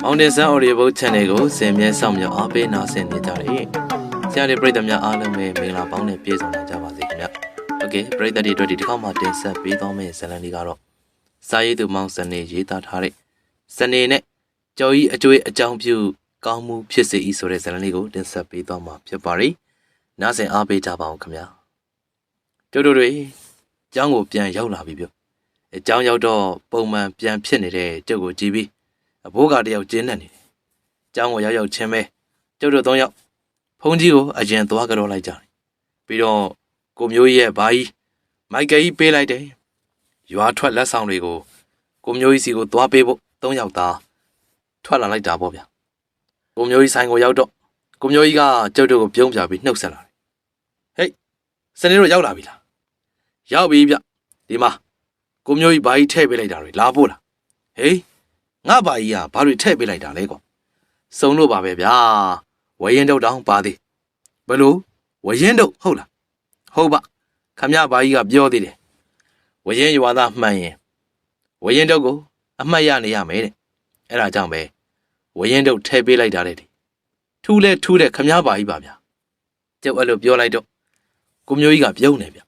Mountain Sun Audio Channel ကိုစင်မြဲဆောင်မြောက်အားပေးနာဆင်နေကြတယ်။ဆရာတွေပရိသတ်များအားလုံးပဲမင်္ဂလာပေါင်းနဲ့ပြည့်စုံနိုင်ကြပါစေခင်ဗျ။ Okay ပရိသတ်တွေအတွက်ဒီတစ်ခါမှတင်ဆက်ပေးသွားမယ့်ဇာတ်လမ်းလေးကတော့စာရေးသူမောင်စနေရေးသားထားတဲ့စနေနဲ့ကြော်ကြီးအကျွေးအကြောင်းပြုကောင်းမှုဖြစ်စေ၏ဆိုတဲ့ဇာတ်လမ်းလေးကိုတင်ဆက်ပေးသွားမှာဖြစ်ပါရီ။နားဆင်အားပေးကြပါအောင်ခင်ဗျာ။တို့တွေကျောင်းကိုပြန်ရောက်လာပြီဗျ။အကျောင်းရောက်တော့ပုံမှန်ပြန်ဖြစ်နေတဲ့ကျုပ်ကိုကြည့်ပြီးအဘိုးကတယောက်ကျင်းနေတယ်။ကျောင်းကိုရောက်ချင်းပဲကျုပ်တို့၃ယောက်ဖုန်းကြီးကိုအရင်သွားကြောလိုက်ကြတယ်။ပြီးတော့ကိုမျိုးကြီးရဲ့ဘာကြီးမိုက်ကယ်ကြီးပေးလိုက်တယ်။ရွာထွက်လက်ဆောင်တွေကိုကိုမျိုးကြီးစီကိုသွားပေးဖို့၃ယောက်သားထွက်လာလိုက်တာပေါ့ဗျာ။ကိုမျိုးကြီးဆိုင်ကိုရောက်တော့ကိုမျိုးကြီးကကျုပ်တို့ကိုပြုံးပြပြီးနှုတ်ဆက်လာတယ်။ဟေးစနေတို့ရောက်လာပြီလား။ရောက်ပြီဗျ။ဒီမှာကိုမျိုးကြီးဘာကြီးထည့်ပေးလိုက်တာတွေလာဖို့လား။ဟေးငါဘာကြီးကဘာတွေထည့်ပေးလိုက်တာလဲကွာစုံလို့ပါပဲဗျာဝရင်တုတ်တောင်ပါသေးဘလို့ဝရင်တုတ်ဟုတ်လားဟုတ်ပါခမရဘာကြီးကပြောသေးတယ်ဝရင်ရွာသားမှန်ရင်ဝရင်တုတ်ကိုအမှတ်ရနေရမယ်တဲ့အဲ့ဒါကြောင့်ပဲဝရင်တုတ်ထည့်ပေးလိုက်တာတဲ့ထူးလဲထူးတဲ့ခမရဘာကြီးပါဗျာကျုပ်အဲ့လိုပြောလိုက်တော့ကိုမျိုးကြီးကပြုံးနေဗျ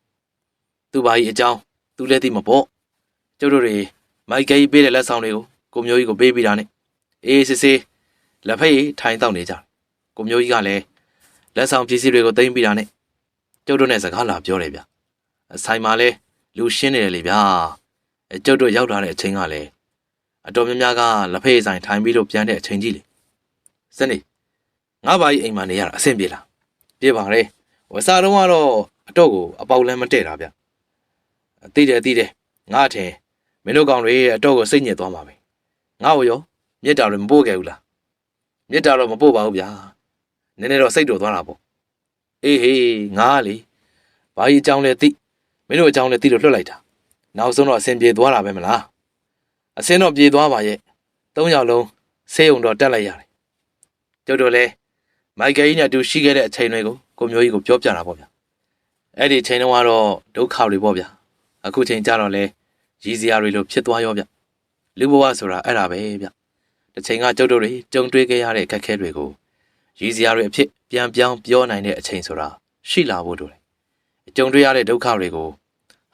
သူဘာကြီးအကြောင်းသူလည်းသိမပေါ့ကျုပ်တို့တွေမိုက်ကကြီးပေးတဲ့လက်ဆောင်တွေကိုကိုမျိုးကြီးကိုပေးပြီးတာနဲ့အေးစစ်စစ်လက်ဖက်ရည်ထိုင်တောက်နေကြကိုမျိုးကြီးကလည်းလက်ဆောင်ပစ္စည်းတွေကိုသိမ်းပြီးတာနဲ့ကျုပ်တို့နဲ့စကားလာပြောတယ်ဗျအဆိုင်မှာလဲလူရှင်းနေတယ်လေဗျာကျုပ်တို့ရောက်လာတဲ့အချိန်ကလည်းအတော်များများကလက်ဖက်ရည်ဆိုင်ထိုင်ပြီးတော့ပြန်တဲ့အချိန်ကြီးလေစနေငါဘာကြီးအိမ်မှာနေရတာအဆင်ပြေလားပြေပါလေဝစားတော့ကတော့အတော့ကိုအပေါက်လမ်းမတည့်တာဗျသိတယ်ငါထင်မင်းတို့ကောင်တွေအတော့ကိုစိတ်ညစ်သွားမှာပဲငါ့ကိုရောမြစ်တာတွေမပို့ခဲ့ဘူးလားမြစ်တာတော့မပို့ပါဘူးဗျာနည်းနည်းတော့စိတ်တော်သွားတာပေါ့အေးဟေးငါကလေဘာကြီးအကြောင်းလဲသိမင်းတို့အကြောင်းလဲသိလို့လွှတ်လိုက်တာနောက်ဆုံးတော့အဆင်ပြေသွားတာပဲမလားအဆင်တော့ပြေသွားပါရဲ့၃ယောက်လုံးဆေးုံတော့တက်လိုက်ရတယ်ကျုပ်တို့လဲမိုက်ကယ်ကြီးနဲ့အတူရှိခဲ့တဲ့အချိန်တွေကိုကိုမျိုးကြီးကိုပြောပြတာပေါ့ဗျာအဲ့ဒီချိန်တုန်းကတော့ဒုက္ခတွေပေါ့ဗျာအခုချိန်ကြတော့လဲရည်စရာတွေလိုဖြစ်သွားရောဗျလူဘဝဆိုတာအဲ့ဒါပဲဗျတစ်ချိန်ကကျုပ်တို့တွေကြုံတွေ့ခဲ့ရတဲ့အခက်အခဲတွေကိုရည်စရာတွေအဖြစ်ပြန်ပြောင်းပြောနိုင်တဲ့အချိန်ဆိုတာရှိလာဖို့တို့တယ်ကြုံတွေ့ရတဲ့ဒုက္ခတွေကို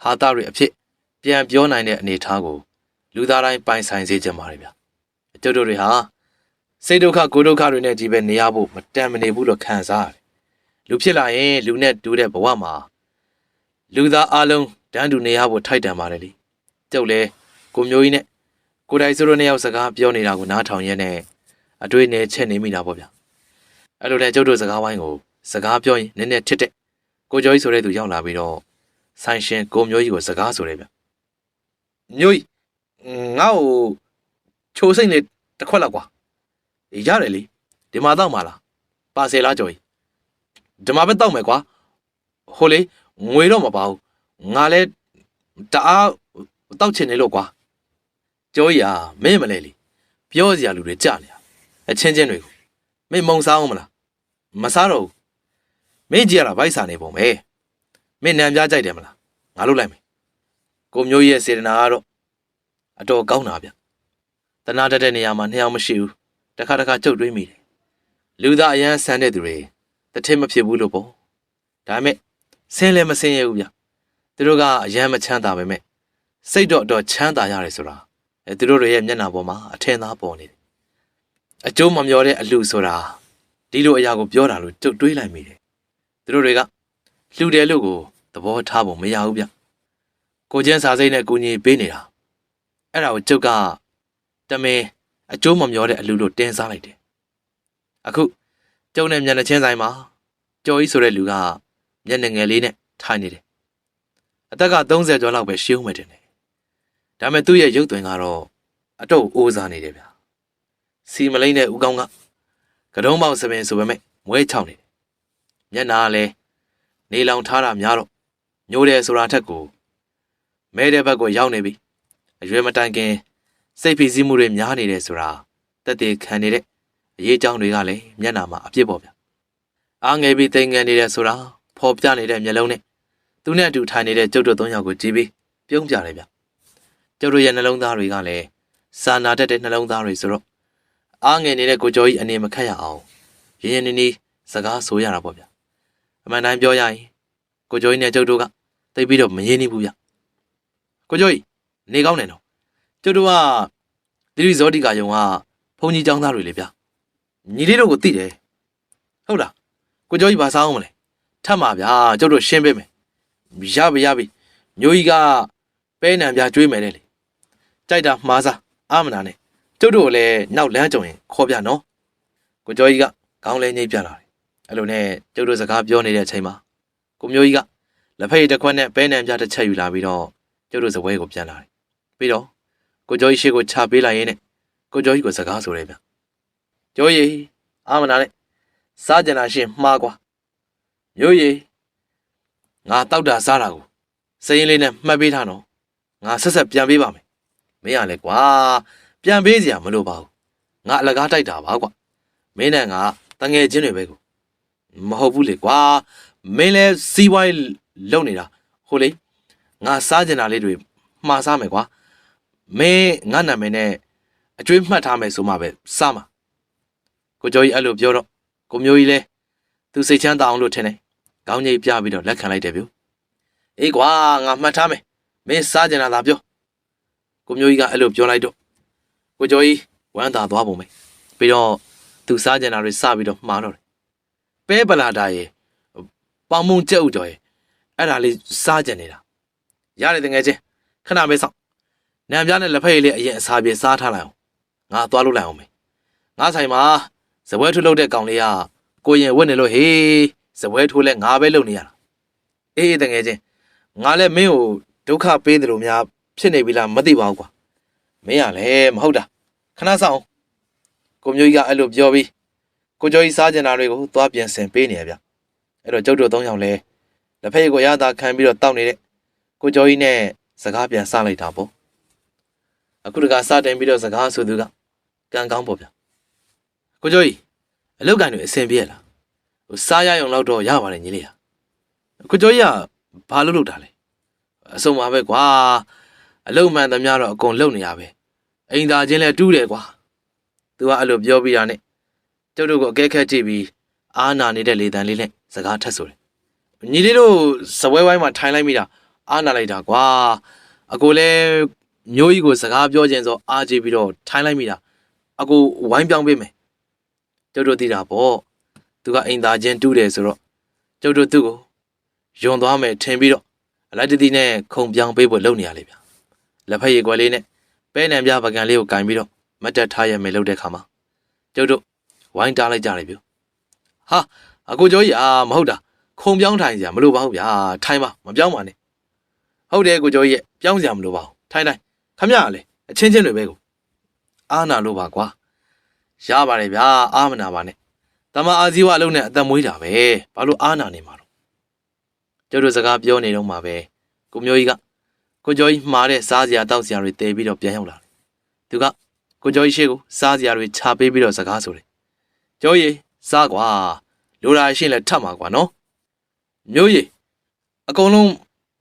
ဟာသတွေအဖြစ်ပြန်ပြောနိုင်တဲ့အနေအထားကိုလူသားတိုင်းပိုင်ဆိုင်စေချင်ပါတယ်ဗျကျုပ်တို့တွေဟာစိတ်ဒုက္ခကိုယ်ဒုက္ခတွေနဲ့ကြီးပဲနေရဖို့မတန်မနေဘူးလို့ခံစားရတယ်လူဖြစ်လာရင်လူနဲ့တူတဲ့ဘဝမှာလူသားအလုံးတန်းတူနေရဖို့ထိုက်တန်ပါတယ်လေကျုပ်လဲကိုမျိုးကြီးနဲ့ကိုတိုင်ဆိုးတို့နှစ်ယောက်စကားပြောနေတာကိုနားထောင်ရင်းနဲ့အတွေ့နဲ့ချက်နေမိတာပေါ့ဗျာအဲ့လိုနဲ့ကျုပ်တို့စကားဝိုင်းကိုစကားပြောရင်နည်းနည်းထစ်တဲ့ကိုကျော်ကြီးဆိုတဲ့သူရောက်လာပြီးတော့ဆိုင်ရှင်ကိုမျိုးကြီးကိုစကားဆိုတယ်ဗျမျိုးကြီးငါ့ကိုချိုးစိမ့်နေတစ်ခွက်လောက်ကွာရတယ်လေဒီမှာတော့မလားပါဆယ်လားကျော်ကြီးဒီမှာပဲတောက်မယ်ကွာဟိုလေငွေတော့မပါဘူးငါလဲတအားတောက်ချင်နေလို့ကွာကျော်ကြီးမင်းမလဲလေပြောစရာလူတွေကြနေတာအချင်းချင်းတွေကိုမင်းမုံစားအောင်မလားမစားတော့ဘူးမင်းကြည့်ရတာဗိုက်စာနေပုံပဲမင်းနံပြားကြိုက်တယ်မလားငါလုပ်လိုက်မယ်ကိုမျိုးရဲ့စေတနာကတော့အတော်ကောင်းတာဗျတနာတတ်တဲ့နေရာမှာနှစ်ယောက်မရှိဘူးတခါကြုတ်တွေးမိတယ်လူသားအရန်ဆန်းတဲ့သူတွေတထစ်မဖြစ်ဘူးလို့ပေါ့ဒါပေမဲ့ဆင်းလဲမဆင်းရဘူးဗျသူတို့ကအရန်မချမ်းသာပဲမဲ့စိတ်တော့ချမ်းသာရတယ်ဆိုတာသူတို့ရဲ့မျက်နှာပေါ်မှာအထင်သားပေါ်နေတယ်အကျိုးမမျှော်တဲ့အလှဆိုတာဒီလိုအရာကိုပြောတာလို့ကြုတ်တွေးလိုက်မိတယ်သူတို့တွေကလှူတယ်လို့ကိုသဘောထားဖို့မရဘူးဗျကိုချင်းစာစိတ်နဲ့ကိုကြီးပေးနေတာအဲ့ဒါကိုကျုပ်ကတမင်အကျိုးမမျှော်တဲ့အလှလို့တင်းစားလိုက်တယ်အခုကျုံနဲ့မျက်နှာချင်းဆိုင်မှာကျော်ကြီးဆိုတဲ့လူကမျက်နှာငယ်လေးနဲ့ထိုင်နေတယ်အသက်က30ကျော်လောက်ပဲရှင်းဦးမယ်တင်တယ်ဒါပေမဲ့သူ့ရဲ့ရုပ်သွင်းကတော့အတော့အိုးစားနေတယ်ဗျာစီမလိမ့်တဲ့ဦးကောင်းကကတုံးပေါက်စပင်ဆိုပေမဲ့မွဲချောင်းနေတယ်မျက်နှာကလည်းနေလောင်ထားတာများတော့ညိုတယ်ဆိုတာထက်ကိုမဲတဲ့ဘက်ကိုရောက်နေပြီအရွယ်မတိုင်ခင်စိတ်ဖိစီးမှုတွေများနေတယ်ဆိုတာတက်တည်ခံနေတဲ့အရေးအကြောင်းတွေကလည်းမျက်နှာမှာအပြစ်ပေါ့ဗျာအားငယ်ပြီးတိမ်ငယ်နေတယ်ဆိုတာဖော်ပြနေတဲ့မျက်လုံးနဲ့သူနဲ့အတူထိုင်နေတဲ့ကျုပ်တို့၃ယောက်ကိုကြည့်ပြီးပြုံးပြတယ်ဗျကျုပ်တို့ရဲ့နှလုံးသားတွေကလည်းစာနာတတ်တဲ့နှလုံးသားတွေဆိုတော့ အားငယ်နေတဲ့ကိုကျော်ကြီးအနေမခက်ရအောင်ရင်းရင်းနှီးနှီးစကားဆိုရတာပေါ့ဗျအမှန်တိုင်းပြောရရင်ကိုကျော်ကြီးနဲ့ကျုပ်တို့ကသိပြီးတော့မရင်းနှီးဘူးဗျကိုကျော်ကြီးနေကောင်းတယ်နော်ကျုပ်တို့ကသီရိဇောတိကယုံကဘုန်းကြီးကျောင်းသားတွေလေဗျညီလေးတို့ကိုသိတယ်ဟုတ်လားကိုကျော်ကြီးဘာစားအောင်မလဲထပ်မှာဗျာကျုပ်တို့ရှင်းပေးမယ်ရပြီမျိုးကြီးကပဲနံပြကျွေးမယ်တဲ့လေကြိုက်တာမှားစားအာမနာနဲ့ကျုပ်တို့လည်းနောက်လမ်းကြုံရင်ခေါ်ပြနော်ကိုကျော်ကြီးကခေါင်းလဲညှိပြလာတယ်အဲ့လိုနဲ့ကျုပ်တို့စကားပြောနေတဲ့အချိန်မှာကိုမျိုးကြီးကလက်ဖက်ရည်တစ်ခွက်နဲ့ပဲနံပြတစ်ချက်ယူလာပြီးတော့ကျုပ်တို့စပွဲကိုပြန်လာတယ်ပြီးတော့ကိုကျော်ကြီးရှေ့ကိုချပေးလိုက်ရင်းနဲ့ကိုကျော်ကြီးကိုစကားဆိုတယ်ဗျကျော်ကြီးအာမနာနဲ့စားကြနာရှင်မှားကွာမျိုးကြီးငါတောက်တာစားတာကိုစရင်လေးနဲ့မှတ်ပေးထားနော်ငါဆက်ပြန်ပေးပါမယ်မင်းရလဲကွာပြန်ပေးစရာမလိုပါဘူးငါအလကားတိုက်တာပါကွာမင်းနဲ့ငါတငယ်ချင်းတွေပဲကိုမဟုတ်ဘူးလေကွာမင်းလဲစီးပွားရေးလုပ်နေတာဟိုလေငါစားကြနာလေးတွေမှားစားမယ်ကွာမင်းငါနာမည်နဲ့အကျွေးမှတ်ထားမယ်ဆိုမှပဲစားမှာကိုကျော်ကြီးအဲ့လိုပြောတော့ကိုမျိုးကြီးလဲသူစိတ်ချမ်းသာအောင်လို့ထင်တယ်ခေါင်းငိတ်ပြပြီးတော့လက်ခံလိုက်တယ်ဗျအေးကွာငါမှတ်ထားမယ်မင်းစားကြနာသာပြောကိုမျိုးကြီးကအဲ့လိုပြောလိုက်တော့ကိုကျော်ကြီးဝမ်းသာသွားပုံပဲပြီးတော့သူစားကြနာတွေစပြီးတော့မှားတော့တယ်ပဲပလာတာရဲ့ပေါင်မုံကြက်ဥကျော်ရဲ့အဲ့ဒါလေးစားကြနေတာရတယ်တကယ်ချင်းခဏပဲစောင့်နံပြားနဲ့လက်ဖက်ရည်လေးအရင်အစာပြေစားထားလိုက်အောင်ငါသွားလို့လိုက်အောင်မယ်ငါဆိုင်မှာစပွဲထုတ်လုပ်တဲ့ကောင်လေးကကိုရင်ဝတ်နေလို့ဟေးစပွဲထိုးလဲငါပဲလုပ်နေရတာအေးတကယ်ချင်းငါလည်းမင်းကိုဒုက္ခပေးတယ်လို့များဖြစ်နေပြီလားမသိပါဘူးကွာမင်းကလည်းမဟုတ်တာခဏစောင့်ကိုမျိုးကြီးကအဲ့လိုပြောပြီးကိုကျော်ကြီးစားကြင်တာတွေကိုသွားပြန်ဆင်ပေးနေရဗျအဲ့တော့ကျုပ်တို့၃ယောက်လဲလက်ဖက်ရည်ကိုရတာခံပြီးတော့တောက်နေတဲ့ကိုကျော်ကြီးနဲ့စကားပြန်စလိုက်တာပေါ့အခုတကစတင်ပြီးတော့စကားဆိုသူကကံကောင်းပေါ့ဗျကိုကျော်ကြီးအလောက်ကန်တွေအဆင်ပြေလားဟိုစားရရုံတော့တော့ရပါတယ်ညီလေးဟာကိုကျော်ကြီးကဘာလုပ်တာလဲအဆုံးပါပဲကွာအလုံမှန်သမျှတော့အကုန်လုံနေရပဲအိမ်သာချင်းလဲတူးတယ်ကွာသူကအဲ့လိုပြောပြီးတာနဲ့ကျုပ်တို့ကိုအကဲခတ်ကြည့်ပြီးအားနာနေတဲ့လေတံလေးနဲ့စကားထက်ဆိုတယ်ညီလေးတို့စပွဲဝိုင်းမှာထိုင်လိုက်မိတာအားနာလိုက်တာကွာအကိုလဲမျိုးကြီးကိုစကားပြောခြင်းဆိုအားကြည့်ပြီးတော့ထိုင်လိုက်မိတာအကိုဝိုင်းပြောင်းပေးမယ်ကျုပ်တို့သိတာပေါ့သူကအိမ်သာချင်းတူးတယ်ဆိုတော့ကျုပ်တို့သူ့ကိုယွန်သွားမယ်ထင်ပြီးတော့အလိုက်တတိနဲ့ခုံပြောင်းပေးဖို့လုပ်နေရလေဗျလက်ဖက်ရည်ကွယ်လေးနဲ့ပဲနံပြပကံလေးကိုကင်ပြီးတော့မတ်တက်ထားရမယ်လုပ်တဲ့ခါမှာကျုပ်တို့ဝိုင်းတားလိုက်ကြတယ်ဗျဟာအကိုကျော်ကြီးမဟုတ်တာခုံပြောင်းထိုင်စရာမလိုပါဘူးဗျာထိုင်ပါမပြောင်းပါနဲ့ဟုတ်တယ်ကိုကျော်ကြီးရဲ့ပြောင်းစရာမလိုပါဘူးထိုင်ခမရလေအချင်းချင်းတွေပဲကိုအားနာလို့ပါကွာရပါတယ်ဗျာအားမနာပါနဲ့တမအာဇီဝအလုံးနဲ့အသက်မွေးတာပဲဘာလို့အားနာနေမှာတော့ကျုပ်တို့စကားပြောနေတော့မှာပဲကိုမျိုးကြီးကကိုကျော်ကြီးမှားတဲ့စားစရာတောက်စရာတွေတဲပြီးတော့ပြန်ရောက်လာတယ်သူကကိုကျော်ကြီးရှေ့ကိုစားစရာတွေခြာပေးပြီးတော့စကားဆိုတယ်ကျော်ကြီးစားကွာလိုရာရှင်းလဲထပ်မှာကွာနော်မျိုးကြီးအကုန်လုံး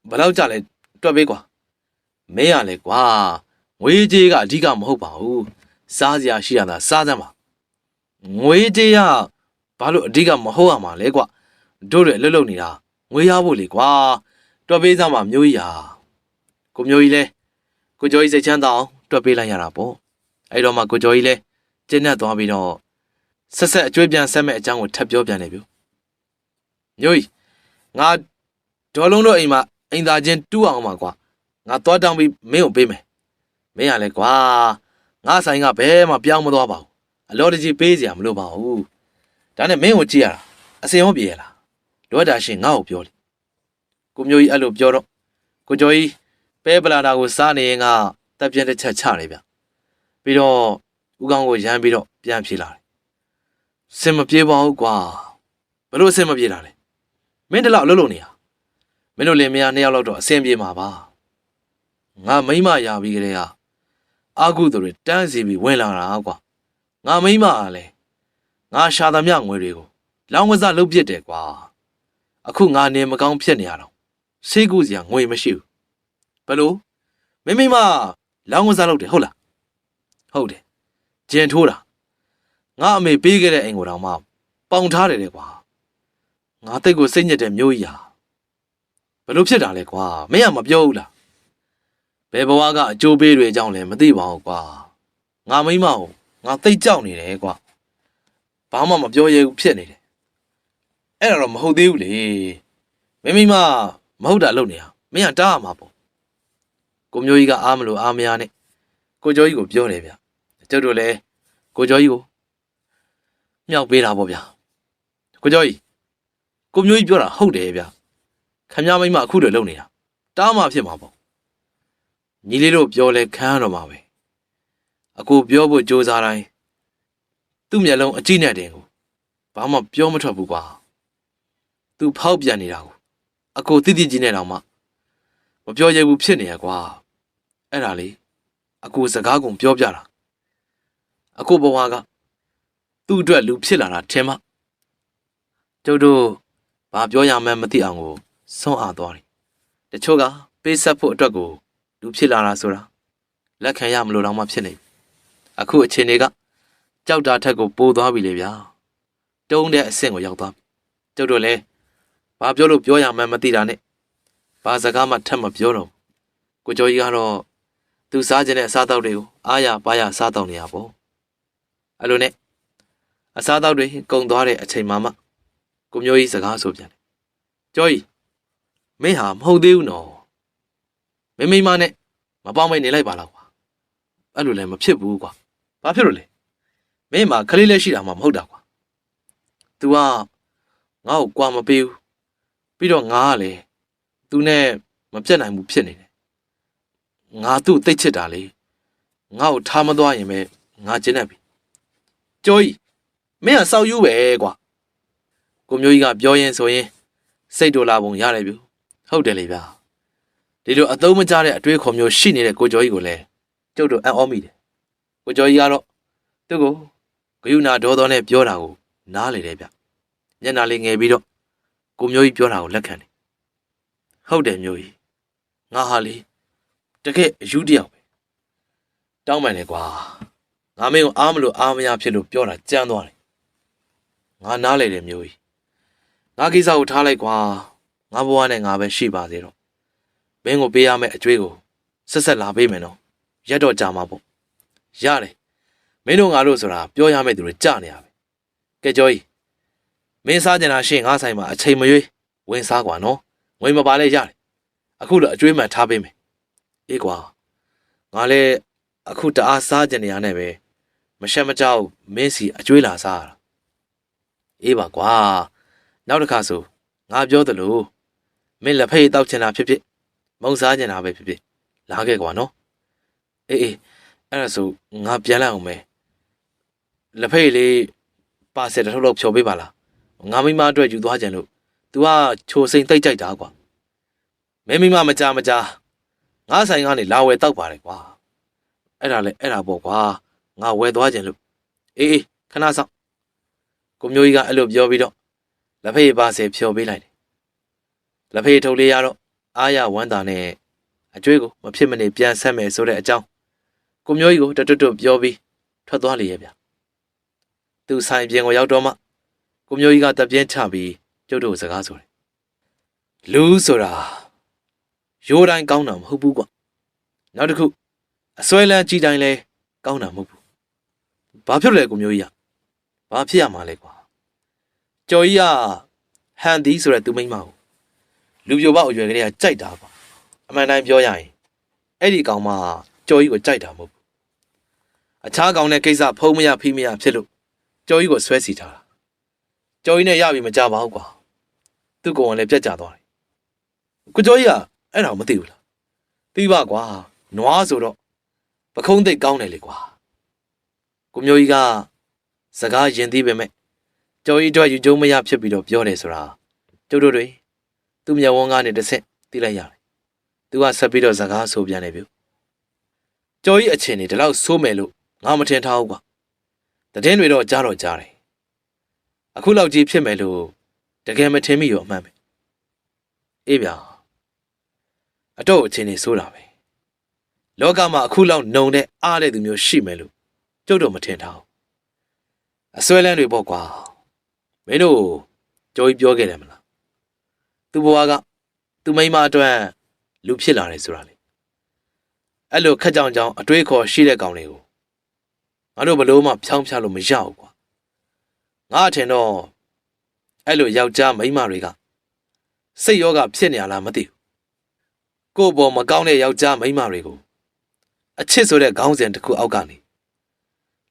ဘယ်လောက်ကြလဲတွက်ပေးကွာမင်းရလဲကွာငွေကြေးကအဓိကမဟုတ်ပါဘူးစားစရာရှိရတာစားစမ်းပါငွေကြေးကဘာလို့အဓိကမဟုတ်ရမှာလဲကွာတို့တွေလှုပ်လှုပ်နေတာငွေရဖို့လေကွာတွက်ပေးစမ်းပါမျိုးကြီးဟာကိုမျိုးကြီးလဲကိုကျော်ကြီးစိတ်ချမ်းသာအောင်တွက်ပေးလိုက်ရတာပေါ့အဲ့တော့မှကိုကျော်ကြီးလဲကျဉ်းနဲ့သွားပြီးတော့ဆက်အကျွေးပြန်ဆက်မဲ့အကြောင်းကိုထပ်ပြောပြန်တယ်ဗျမျိုးကြီးငါဒေါ်လုံးတို့အိမ်မှာအိမ်သာချင်းတူးအောင်ပါကွာငါသွားတောင်းပြီးမင်းကိုပေးမယ်မင်းရလဲကွာငါဆိုင်ကဘဲမှပြောင်းမသွားပါဘူးအလောတကြီးပေးစရာမလိုပါဘူးဒါနဲ့မင်းကိုကြည့်ရတာအစင်ရောပြေရလားလိုအပ်တာရှင်ငါ့ကိုပြောလေကိုမျိုးကြီးအဲ့လိုပြောတော့ကိုကျော်ကြီးပဲပလာတာကိုစားနေရင်ကတပ်ပြင်းတစ်ချက်ချတယ်ဗျပြီးတော့ဦးကောင်းကိုရမ်းပြီးတော့ပြန်ဖြေလာတယ်စင်မပြေပါဘူးကွာဘလို့အစင်မပြေတာလဲမင်းတလောက်အလုပ်လုပ်နေတာမင်းတို့လင်မယားနှစ်ယောက်လောက်တော့အစင်ပြေမှာပါငါမိမရပြီးကြတဲ့ဟာအာကုသူတွေတန်းစီပြီးဝင်လာတာကွာငါမိမကလည်းငါရှာသမျှငွေတွေကိုလောင်းကစားလုပ်ပစ်တယ်ကွာအခုငါနေမကောင်းဖြစ်နေရတော့ဆေးကုစရာငွေမရှိဘူးဘယ်လိုမိမလောင်းကစားလုပ်တယ်ဟုတ်လားဟုတ်တယ်ဂျင်ထိုးတာ ငါအမေပေးခဲ့တဲ့အိမ်ကိုတောင်မှပေါင်ထားတယ်လေကွာငါတိတ်ကိုစိတ်ညစ်တဲ့မျိုးကြီးဟာဘယ်လိုဖြစ်တာလဲကွာမင်းကမပြောဘူးလားဘယ်ဘဝကအကျိုးပေးတွေအကြောင်းလဲမသိပါဘူးကွာငါမိမကိုငါသိတ်ကြောက်နေတယ်ကွာဘာမှမပြောရဘူးဖြစ်နေတယ်အဲ့ဒါတော့မဟုတ်သေးဘူးလေမိမမဟုတ်တာလုပ်နေတာမင်းကတားရမှာပေါ့ကိုမျိုးကြီးကအားမလို့အားမရနဲ့ကိုကျော်ကြီးကိုပြောတယ်ဗျကျုပ်တို့လည်းကိုကျော်ကြီးကိုမြောက်ပေးတာပေါ့ဗျကိုကျော်ကြီးကိုမျိုးကြီးပြောတာဟုတ်တယ်ဗျခမရမိမအခုတည်းလုပ်နေတာတားမှဖြစ်မှာပေါ့ညီလေးတို့ပြောလဲခံရတော့မှာပဲအကိုပြောဖို့ကြိုးစားတိုင်းသူ့မျက်လုံးအကြည့်နဲ့တင်ကိုဘာမှပြောမထွက်ဘူးကွာသူဖောက်ပြန်နေတာကိုအကိုတိတိကြီးနဲ့တောင်မှမပြောရဘူးဖြစ်နေရကွာအဲ့ဒါလေအကိုစကားကုန်ပြောပြတာအကိုဘဝကသူ့အတွက်လူဖြစ်လာတာထင်မှကျုပ်တို့ဘာပြောရမှန်းမသိအောင်ကိုဆုံးအားသွားတယ်တချို့ကပေးဆက်ဖို့အတွက်ကိုလူဖြစ်လာတာဆိုတာလက်ခံရမလို့တော့မှဖြစ်နေအခုအချိန်တွေကကြောက်တာထက်ကိုပိုသွားပြီလေဗျာတုံးတဲ့အဆင့်ကိုရောက်သွားပြီကျုပ်တို့လည်းဘာပြောလို့ပြောရမှန်းမသိတာနဲ့ဘာစကားမှထပ်မပြောတော့ကိုကျော်ကြီးကတော့သူစားခြင်းတဲ့အစားအသောက်တွေကိုအားရပါရစားတော့နေရပေါ့အဲ့လိုနဲ့အစားအသောက်တွေကုန်သွားတဲ့အချိန်မှကိုမျိုးကြီးစကားဆိုပြန်တယ်ကျော်ကြီးမင်းဟာမဟုတ်သေးဘူးနော်မိမနဲ့မပေါင်းမနေလိုက်ပါလားကွာအဲ့လိုလည်းမဖြစ်ဘူးကွာဘာဖြစ်လို့လဲမင်းမှာခလေးလေးရှိတာမှမဟုတ်တာကွာ तू ကငါ့ကိုကွာမပေးဘူးပြီးတော့ငါကလည်း तू နဲ့မပြတ်နိုင်ဘူးဖြစ်နေတယ်ငါသူ့သိချစ်တာလေငါ့ကိုထားမသွားရင်ပဲငါကျင်းနေပြီကျော်ကြီးမင်းကစောက်ယူပဲကွာကိုမျိုးကြီးကပြောရင်ဆိုရင်စိတ်တော်လာပုံရတယ်ဗျဟုတ်တယ်လေဗျာဒီလိုအသုံးမကျတဲ့အတွေးခေါ်မျိုးရှိနေတဲ့ကိုကျော်ကြီးကိုလည်းကျုပ်တို့အံ့ဩမိတယ်ကိုကျော်ကြီးကတော့သူ့ကိုဂယုဏဒေါသောနဲ့ပြောတာကိုနားလေတယ်ဗျညနာလေးငယ်ပြီးတော့ကိုမျိုးကြီးပြောတာကိုလက်ခံတယ်ဟုတ်တယ်မျိုးကြီးငါဟာလေတကယ်အယူတယောက်ပဲတောင်းပန်လေကွာငါမင်းကိုအားမလို့အားမရဖြစ်လို့ပြောတာကြမ်းသွားတယ်ငါနားလေတယ်မျိုးကြီးငါကိစ္စကိုထားလိုက်ကွာငါဘဝနဲ့ငါပဲရှိပါသေးတော့မင်းကိုပေးရမယ့်အကျွေးကိုဆက်ဆက်လာပေးမယ်နော်ရက်တော့ကြာမှာပေါ့ရတယ်မင်းတို့ငါတို့ဆိုတာပြောရမယ့်သူတွေကြာနေရပဲကဲကျော်ကြီးမင်းစားကြတာရှင်းငါဆိုင်မှာအချိန်မရွေးဝင်စားကွာနော်ငွေမပါလဲရတယ်အခုတော့အကျွေးမှန်ထားပေးမယ်အေးကွာငါလည်းအခုတအားစားကြနေရနဲ့ပဲမရှက်မကြောက်မင်းစီအကျွေးလာစားရတာအေးပါကွာနောက်တစ်ခါဆိုငါပြောသလိုမင်းလက်ဖက်တောက်ချင်တာဖြစ်ဖြစ်မုံစားချင်တာပဲဖြစ်ဖြစ်လာခဲ့ကွာနော်အေးအဲ့ဒါဆိုငါပြန်လိုက်အောင်မယ်လက်ဖက်လေးပါစက်တစ်ထုပ်လောက်ဖြော်ပေးပါလားငါမိမအတွက်ယူသွားကြလို့ तू ကချိုစိန်တိတ်ကြိုက်တာကွာမင်းမိမမကြငါဆိုင်ကနေလာဝယ်တောက်ပါတယ်ကွာအဲ့ဒါပေါ့ကွာငါဝယ်သွားကြလို့အေးခဏဆောင်ကိုမျိုးကြီးကအဲ့လိုပြောပြီးတော့လက်ဖက်ပါစက်ဖြော်ပေးလိုက်တယ်လက်ဖက်ထုတ်လေးရတော့အားရဝမ်းသာနဲ့အကျွေးကိုမဖြစ်မနေပြန်ဆက်မယ်ဆိုတဲ့အကြောင်းကိုမျိုးကြီးကိုတွတ်ပြောပြီးထွက်သွားလေရဲ့ဗျသူဆိုင်ပြင်ကိုရောက်တော့မှကိုမျိုးကြီးကတပြင်းချပြီးကျုပ်တို့စကားဆိုတယ်လူဆိုတာရိုးတိုင်းကောင်းတာမဟုတ်ဘူးကွာနောက်တစ်ခုအစွဲလန်းကြီးတိုင်းလဲကောင်းတာမဟုတ်ဘူးဘာဖြစ်လဲကိုမျိုးကြီးကဘာဖြစ်ရမှာလဲကွာကျော်ကြီးကဟန်ဒီဆိုတဲ့သူမိန်းမကိုလူပြိုပေါက်အရွယ်ကလေးကကြိုက်တာကွာအမှန်တိုင်းပြောရရင်အဲ့ဒီကောင်မကျော်ကြီးကိုကြိုက်တာမဟုတ်ဘူးအခြားကောင်တဲ့ကိစ္စဖုံးမရဖိမရဖြစ်လို့ကျော်ကြီးကိုဆွဲစီထားတာကျော်ကြီးနဲ့ရပြီမကြပါဘူးကွာသူ့ကောင်ကလည်းပြတ်ကျသွားတယ်ကိုကျော်ကြီးကအဲ့ဒါမသိဘူးလားသိပါကွာနွားဆိုတော့ပခုံးသိပ်ကောင်းတယ်လေကွာကိုမျိုးကြီးကစကားရင်သေးပေမဲ့ကျော်ကြီးတို့ယူကျုံမရဖြစ်ပြီးတော့ပြောတယ်ဆိုတာကျုပ်တို့တွေသူ့မျက်ဝန်းကနေတစ်ဆက်သိလိုက်ရတယ်သူကဆက်ပြီးတော့စကားဆိုပြန်တယ်ဗျကျော်ကြီးအချင်းနေဒီလောက်ဆိုးမယ်လို့ငါမထင်ထားဘူးကွာတည်င်းတွေတော့ကြားတယ်အခုလောက်ကြီးဖြစ်မယ်လို့တကယ်မထင်မိရောအမှန်ပဲအေးဗျာအတော့အချင်းနေဆိုးတာပဲလောကမှာအခုလောက်နှုံတဲ့အားတဲ့သူမျိုးရှိမယ်လို့ကျုပ်တို့မထင်ထားဘူး အစွဲလန်းတွေပေါ့ကွာမင်းတို့ကြော်ကြီးပြောခဲ့တယ်မလားသူ့ဘဝကသူ့မိန်းမအတွက်လူဖြစ်လာတယ်ဆိုတာလေအဲ့လိုခက်ကြောင်ကြောင်အတွေးခေါ်ရှိတဲ့ကောင်တွေကိုငါတို့ဘလို့မှဖြောင်းဖြလို့မရဘူးကွာငါအထင်တော့အဲ့လိုယောက်ျားမိန်းမတွေကစိတ်ယောဂဖြစ်နေရလားမသိဘူးကိုယ့်ဘောမကောင်းတဲ့ယောက်ျားမိန်းမတွေကိုအချစ်ဆိုတဲ့ခေါင်းစဉ်တစ်ခုအောက်ကနေ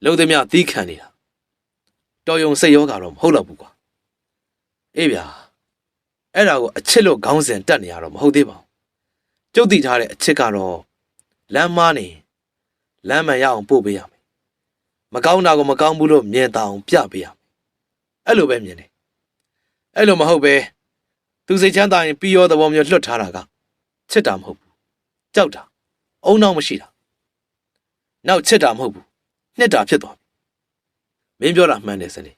လုံးသမျှသီးခံနေတာတော်ယုံစိတ်ယောဂတော့မဟုတ်တော့ဘူးကွာအေးဗျာအဲ့ဒါကိုအချစ်လို့ခေါင်းစဉ်တက်နေရတော့မဟုတ်သေးပါဘူးကျုပ်သိထားတဲ့အချစ်ကတော့လမ်းမားနေလမ်းမှန်ရအောင်ပို့ပေးရမယ်မကောင်းတာကိုမကောင်းဘူးလို့မြင်တာအောင်ပြပေးရမယ်အဲ့လိုပဲမြင်တယ်အဲ့လိုမဟုတ်ပဲသူစိတ်ချမ်းသာရင်ပြီးရောသဘောမျိုးလွတ်ထားတာကချစ်တာမဟုတ်ဘူးကြောက်တာအုံနောက်မရှိတာနောက်ချစ်တာမဟုတ်ဘူးနှစ်တာဖြစ်သွားပြီမင်းပြောတာမှန်တယ်စနေ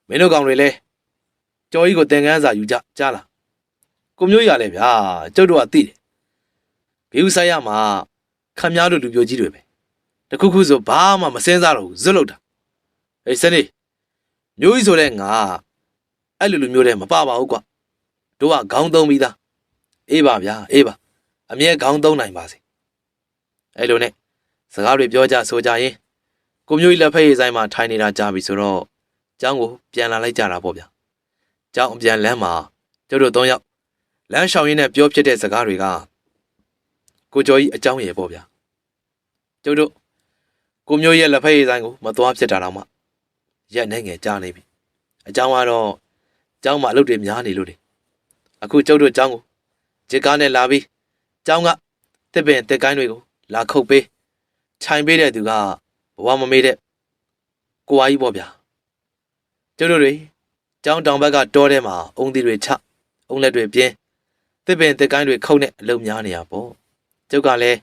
မင်းတို့ကောင်တွေလဲကြော်ကြီးကိုသင်ခန်းစာယူကြကြားလားကိုမျိုးရလဲဗျာကျုပ်တို့ကသိတယ်ဂိူးဆိုင်ရမှာခမများတို့လူမျိုးကြီးတွေပဲတခုခုဆိုဘာမှမစင်းစားတော့ဘူးဇွတ်လို့တာဟေးစနေမျိုးကြီးဆိုတဲ့ငါအဲ့လူမျိုးတွေမပါပါဘူးကွာတို့ကခေါင်းသုံးပြီးသားအေးပါဗျာအေးပါအမြဲခေါင်းသုံးနိုင်ပါစေအဲ့လိုနဲ့စကားတွေပြောကြဆိုကြရင်ကိုမျိုးကြီးလက်ဖက်ရည်ဆိုင်မှာထိုင်နေတာကြာပြီဆိုတော့ကျောင်းကိုပြန်လာလိုက်ကြတာပေါ့ဗျာကျောင်းအပြန်လမ်းမှာကျတို့၃ယောက်လမ်းရှောင်ရင်းနဲ့ပြောဖြစ်တဲ့စကားတွေကကိုကျော်ကြီးအကြောင်းရယ်ပေါ့ဗျာကျတို့ကိုမျိုးရဲ့လက်ဖက်ရည်ဆိုင်ကိုမသွားဖြစ်တာတော့မှရက်နေငယ်ကြားနေပြီအကြောင်းကတော့ကျောင်းမှာအလုပ်တွေများနေလို့လေအခုကျုပ်တို့ကျောင်းကိုဂျစ်ကားနဲ့လာပြီးကျောင်းကတစ်ပင်တစ်ကိုင်းတွေကိုလာခုတ်ပေးခြိုင်ပေးတဲ့သူကဘဝမမေ့တဲ့ကိုအားကြီးပေါ့ဗျာကျုပ်တို့တွေကျောင်းတောင်ဘက်ကတောထဲမှာအုံသီးတွေချအုံလက်တွေပြင်းတစ်ပင်တစ်ကိုင်းတွေခုတ်နဲ့အလုပ်များနေရပေါ့ကျုပ်ကလည်း